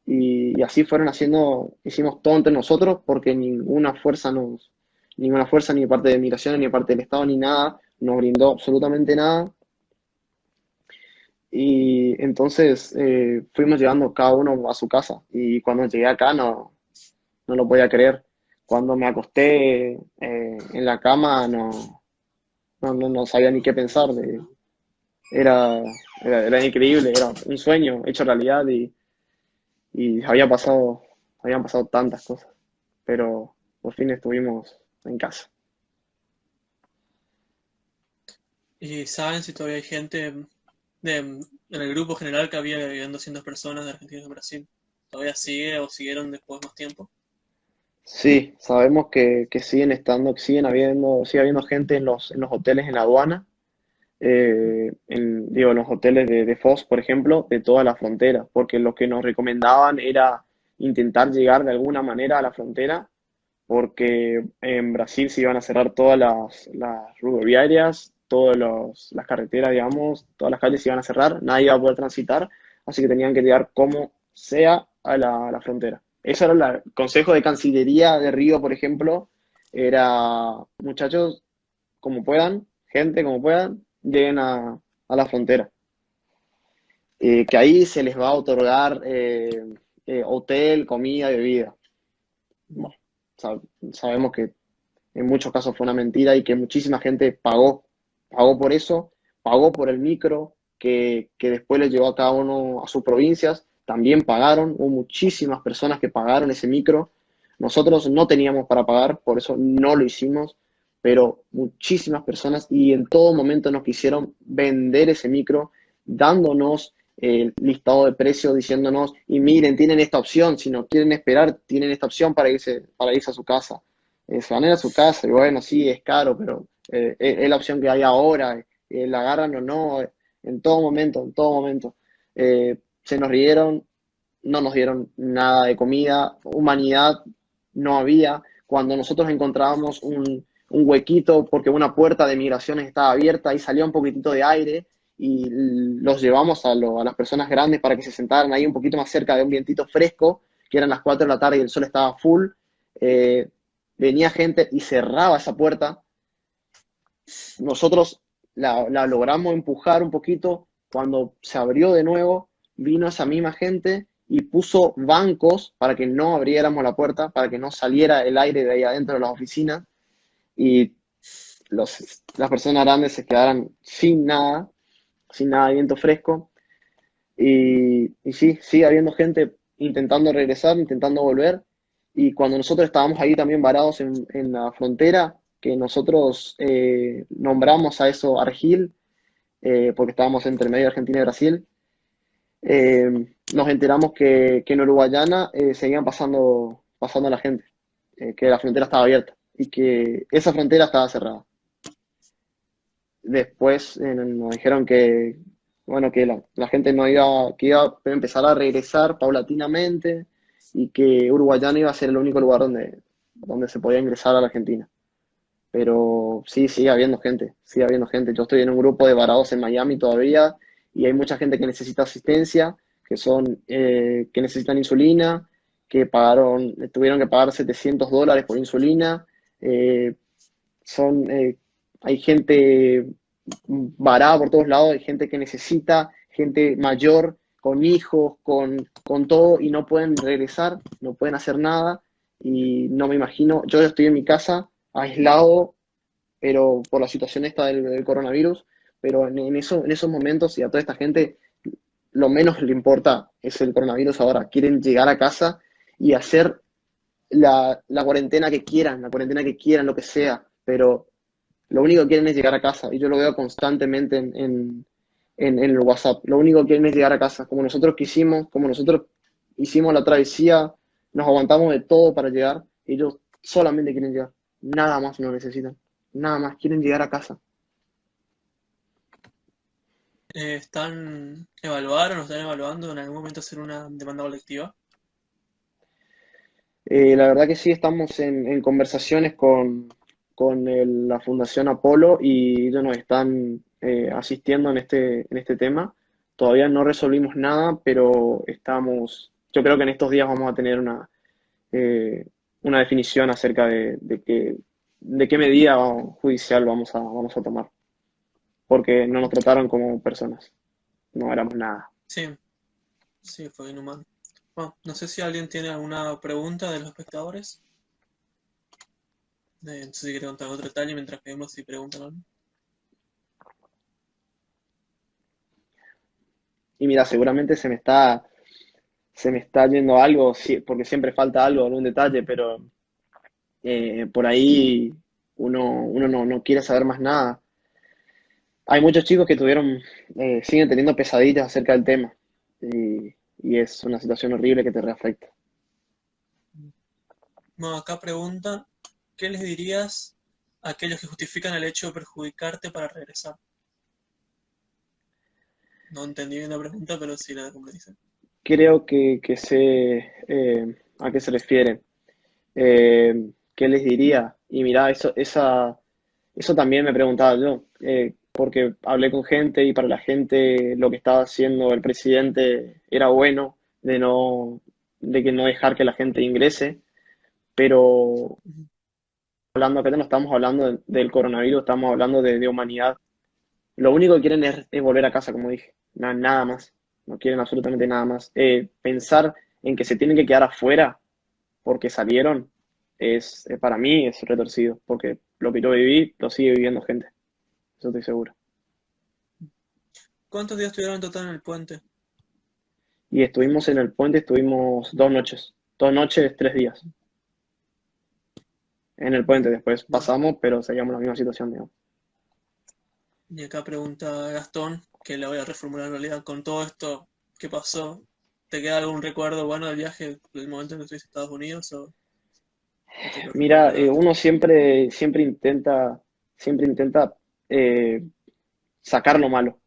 Y así fueron haciendo, hicimos todo entre nosotros, porque ninguna fuerza ni de parte de migración, ni de parte del Estado, ni nada, nos brindó absolutamente nada. Y entonces fuimos llegando cada uno a su casa. Y cuando llegué acá no lo podía creer. Cuando me acosté en la cama no sabía ni qué pensar. Era, era increíble, era un sueño hecho realidad y habían pasado tantas cosas, pero por fin estuvimos en casa. ¿Y saben si todavía hay gente en el grupo general que habían 200 personas de Argentina y Brasil? ¿Todavía sigue o siguieron después más tiempo? Sí, sabemos que sigue habiendo gente en los hoteles en la aduana, digo, en los hoteles de Foz, por ejemplo, de toda la frontera, porque lo que nos recomendaban era intentar llegar de alguna manera a la frontera porque en Brasil se iban a cerrar todas las rodoviarias todas las carreteras, digamos, todas las calles se iban a cerrar, nadie iba a poder transitar, así que tenían que llegar como sea a la frontera. Ese era el consejo de Cancillería de Río, por ejemplo, era, muchachos, como puedan, gente, como puedan, lleguen a la frontera. Que ahí se les va a otorgar hotel, comida, bebida. Bueno, sab- sabemos que en muchos casos fue una mentira y que muchísima gente pagó por eso, pagó por el micro que después le llevó a cada uno a sus provincias, también pagaron, hubo muchísimas personas que pagaron ese micro. Nosotros no teníamos para pagar, por eso no lo hicimos, pero muchísimas personas y en todo momento nos quisieron vender ese micro, dándonos el listado de precios, diciéndonos, y miren, tienen esta opción, si no quieren esperar, tienen esta opción para irse a su casa. Se van a ir a su casa, y bueno, sí, es caro, pero es la opción que hay ahora, la agarran o no, en todo momento, en todo momento. Se nos rieron, no nos dieron nada de comida, humanidad no había. Cuando nosotros encontrábamos un huequito porque una puerta de migraciones estaba abierta y salía un poquitito de aire y los llevamos a las personas grandes para que se sentaran ahí un poquito más cerca de un vientito fresco, que eran las 4 de la tarde y el sol estaba full. Eh, Venía gente y cerraba esa puerta. Nosotros la logramos empujar un poquito. Cuando se abrió de nuevo, vino esa misma gente y puso bancos para que no abriéramos la puerta, para que no saliera el aire de ahí adentro de las oficinas y las personas grandes se quedaran sin nada de viento fresco. Y sí, sigue habiendo gente intentando regresar, intentando volver. Y cuando nosotros estábamos ahí también varados en la frontera, que nosotros nombramos a eso Argil, porque estábamos entre medio de Argentina y Brasil, nos enteramos que en Uruguayana seguían pasando la gente, que la frontera estaba abierta y que esa frontera estaba cerrada. Después nos dijeron que, bueno, que la gente no iba, que iba a empezar a regresar paulatinamente y que Uruguayana iba a ser el único lugar donde se podía ingresar a la Argentina. Pero sí, sigue habiendo gente, sigue habiendo gente. Yo estoy en un grupo de varados en Miami todavía y hay mucha gente que necesita asistencia, que necesitan insulina, tuvieron que pagar $700 por insulina. eh, Hay gente varada por todos lados, hay gente que necesita, gente mayor, con hijos, con todo, y no pueden regresar, no pueden hacer nada, y no me imagino, yo estoy en mi casa, aislado, pero por la situación esta del coronavirus, pero en esos momentos y a toda esta gente, lo menos le importa es el coronavirus ahora, quieren llegar a casa y hacer la cuarentena que quieran, la cuarentena que quieran, lo que sea, pero lo único que quieren es llegar a casa y yo lo veo constantemente en el WhatsApp. Lo único que quieren es llegar a casa, como nosotros quisimos, como nosotros hicimos la travesía, nos aguantamos de todo para llegar. Ellos solamente quieren llegar, nada más no necesitan, nada más quieren llegar a casa. ¿Evaluaron o están evaluando en algún momento hacer una demanda colectiva? La verdad que sí, estamos en conversaciones con la Fundación Apolo y ellos nos están asistiendo en este tema. Todavía no resolvimos nada, pero yo creo que en estos días vamos a tener eh, una definición acerca de qué medida judicial vamos a tomar, porque no nos trataron como personas, no éramos nada. Sí, sí, fue inhumano. Bueno, no sé si alguien tiene alguna pregunta de los espectadores. No sé si quiere contar otro detalle mientras que vemos si preguntan algo. Y mira, seguramente se me está yendo algo, sí, porque siempre falta algo, algún detalle, pero por ahí uno no quiere saber más nada. Hay muchos chicos que siguen teniendo pesadillas acerca del tema y es una situación horrible que te reafecta. Bueno, acá preguntan, ¿qué les dirías a aquellos que justifican el hecho de perjudicarte para regresar? No entendí bien la pregunta, pero sí la completicé. Creo que sé a qué se refiere. ¿Qué les diría? Y mira, Eso también me preguntaba yo, porque hablé con gente y para la gente lo que estaba haciendo el presidente era bueno, de que no dejar que la gente ingrese, pero Ujú. hablando acá no estamos hablando del coronavirus, estamos hablando de humanidad. Lo único que quieren es volver a casa, como dije, nada más, no quieren absolutamente nada más. Pensar en que se tienen que quedar afuera porque salieron para mí es retorcido, porque lo que yo viví lo sigue viviendo gente, eso estoy seguro. ¿Cuántos días estuvieron en total en el puente? Y estuvimos en el puente, estuvimos 2 noches, 3 días en el puente, después Bueno, pasamos, pero seguíamos la misma situación, digamos. y acá pregunta Gastón, que la voy a reformular en realidad, con todo esto que pasó, ¿te queda algún recuerdo bueno del viaje, del momento en que estuviste en Estados Unidos o te lo Mira, replanteaste? uno siempre intenta eh, sacar lo malo.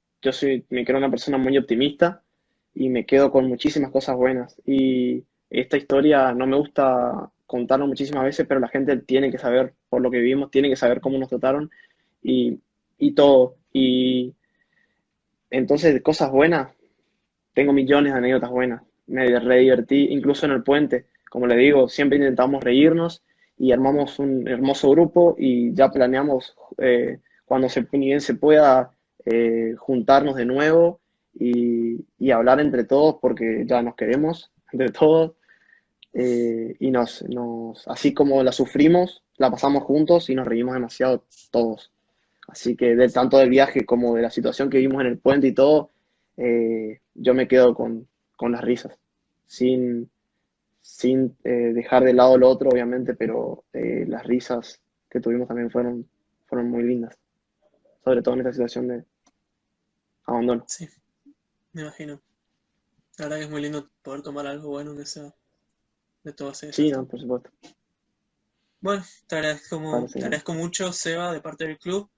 Me creo una persona muy optimista y me quedo con muchísimas cosas buenas. Y esta historia no me gusta contarlo muchísimas veces, pero la gente tiene que saber por lo que vivimos, tiene que saber cómo nos trataron y, y todo. Y entonces, cosas buenas, tengo millones de anécdotas buenas. Me re divertí, incluso en el puente. Como le digo, siempre intentamos reírnos y armamos un hermoso grupo y ya planeamos cuando ni bien se pueda juntarnos de nuevo y hablar entre todos porque ya nos queremos entre todos y así como la sufrimos, la pasamos juntos y nos reímos demasiado todos. Así que tanto del viaje como de la situación que vimos en el puente y todo, yo me quedo con las risas, sin, sin dejar de lado lo otro, obviamente, pero las risas que tuvimos también fueron muy lindas, sobre todo en esta situación de abandono. Sí, me imagino. La verdad que es muy lindo poder tomar algo bueno que sea de todo ese Sí, no, desastre. por supuesto, Bueno, parece te bien. agradezco mucho, Seba, de parte del club,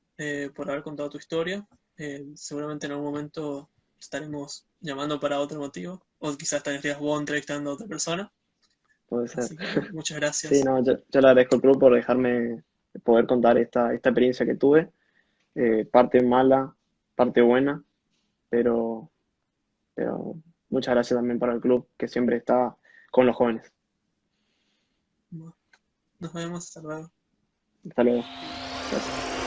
por haber contado tu historia. Seguramente en algún momento estaremos llamando para otro motivo, o quizás estarías vos entrevistando a otra persona. Puede ser. Así que muchas Sí, gracias. no, yo le agradezco al club por dejarme poder contar esta experiencia que tuve, parte mala, parte buena, pero, pero muchas gracias también para el club que siempre está con los jóvenes. Nos vemos, hasta luego. Hasta luego. Gracias.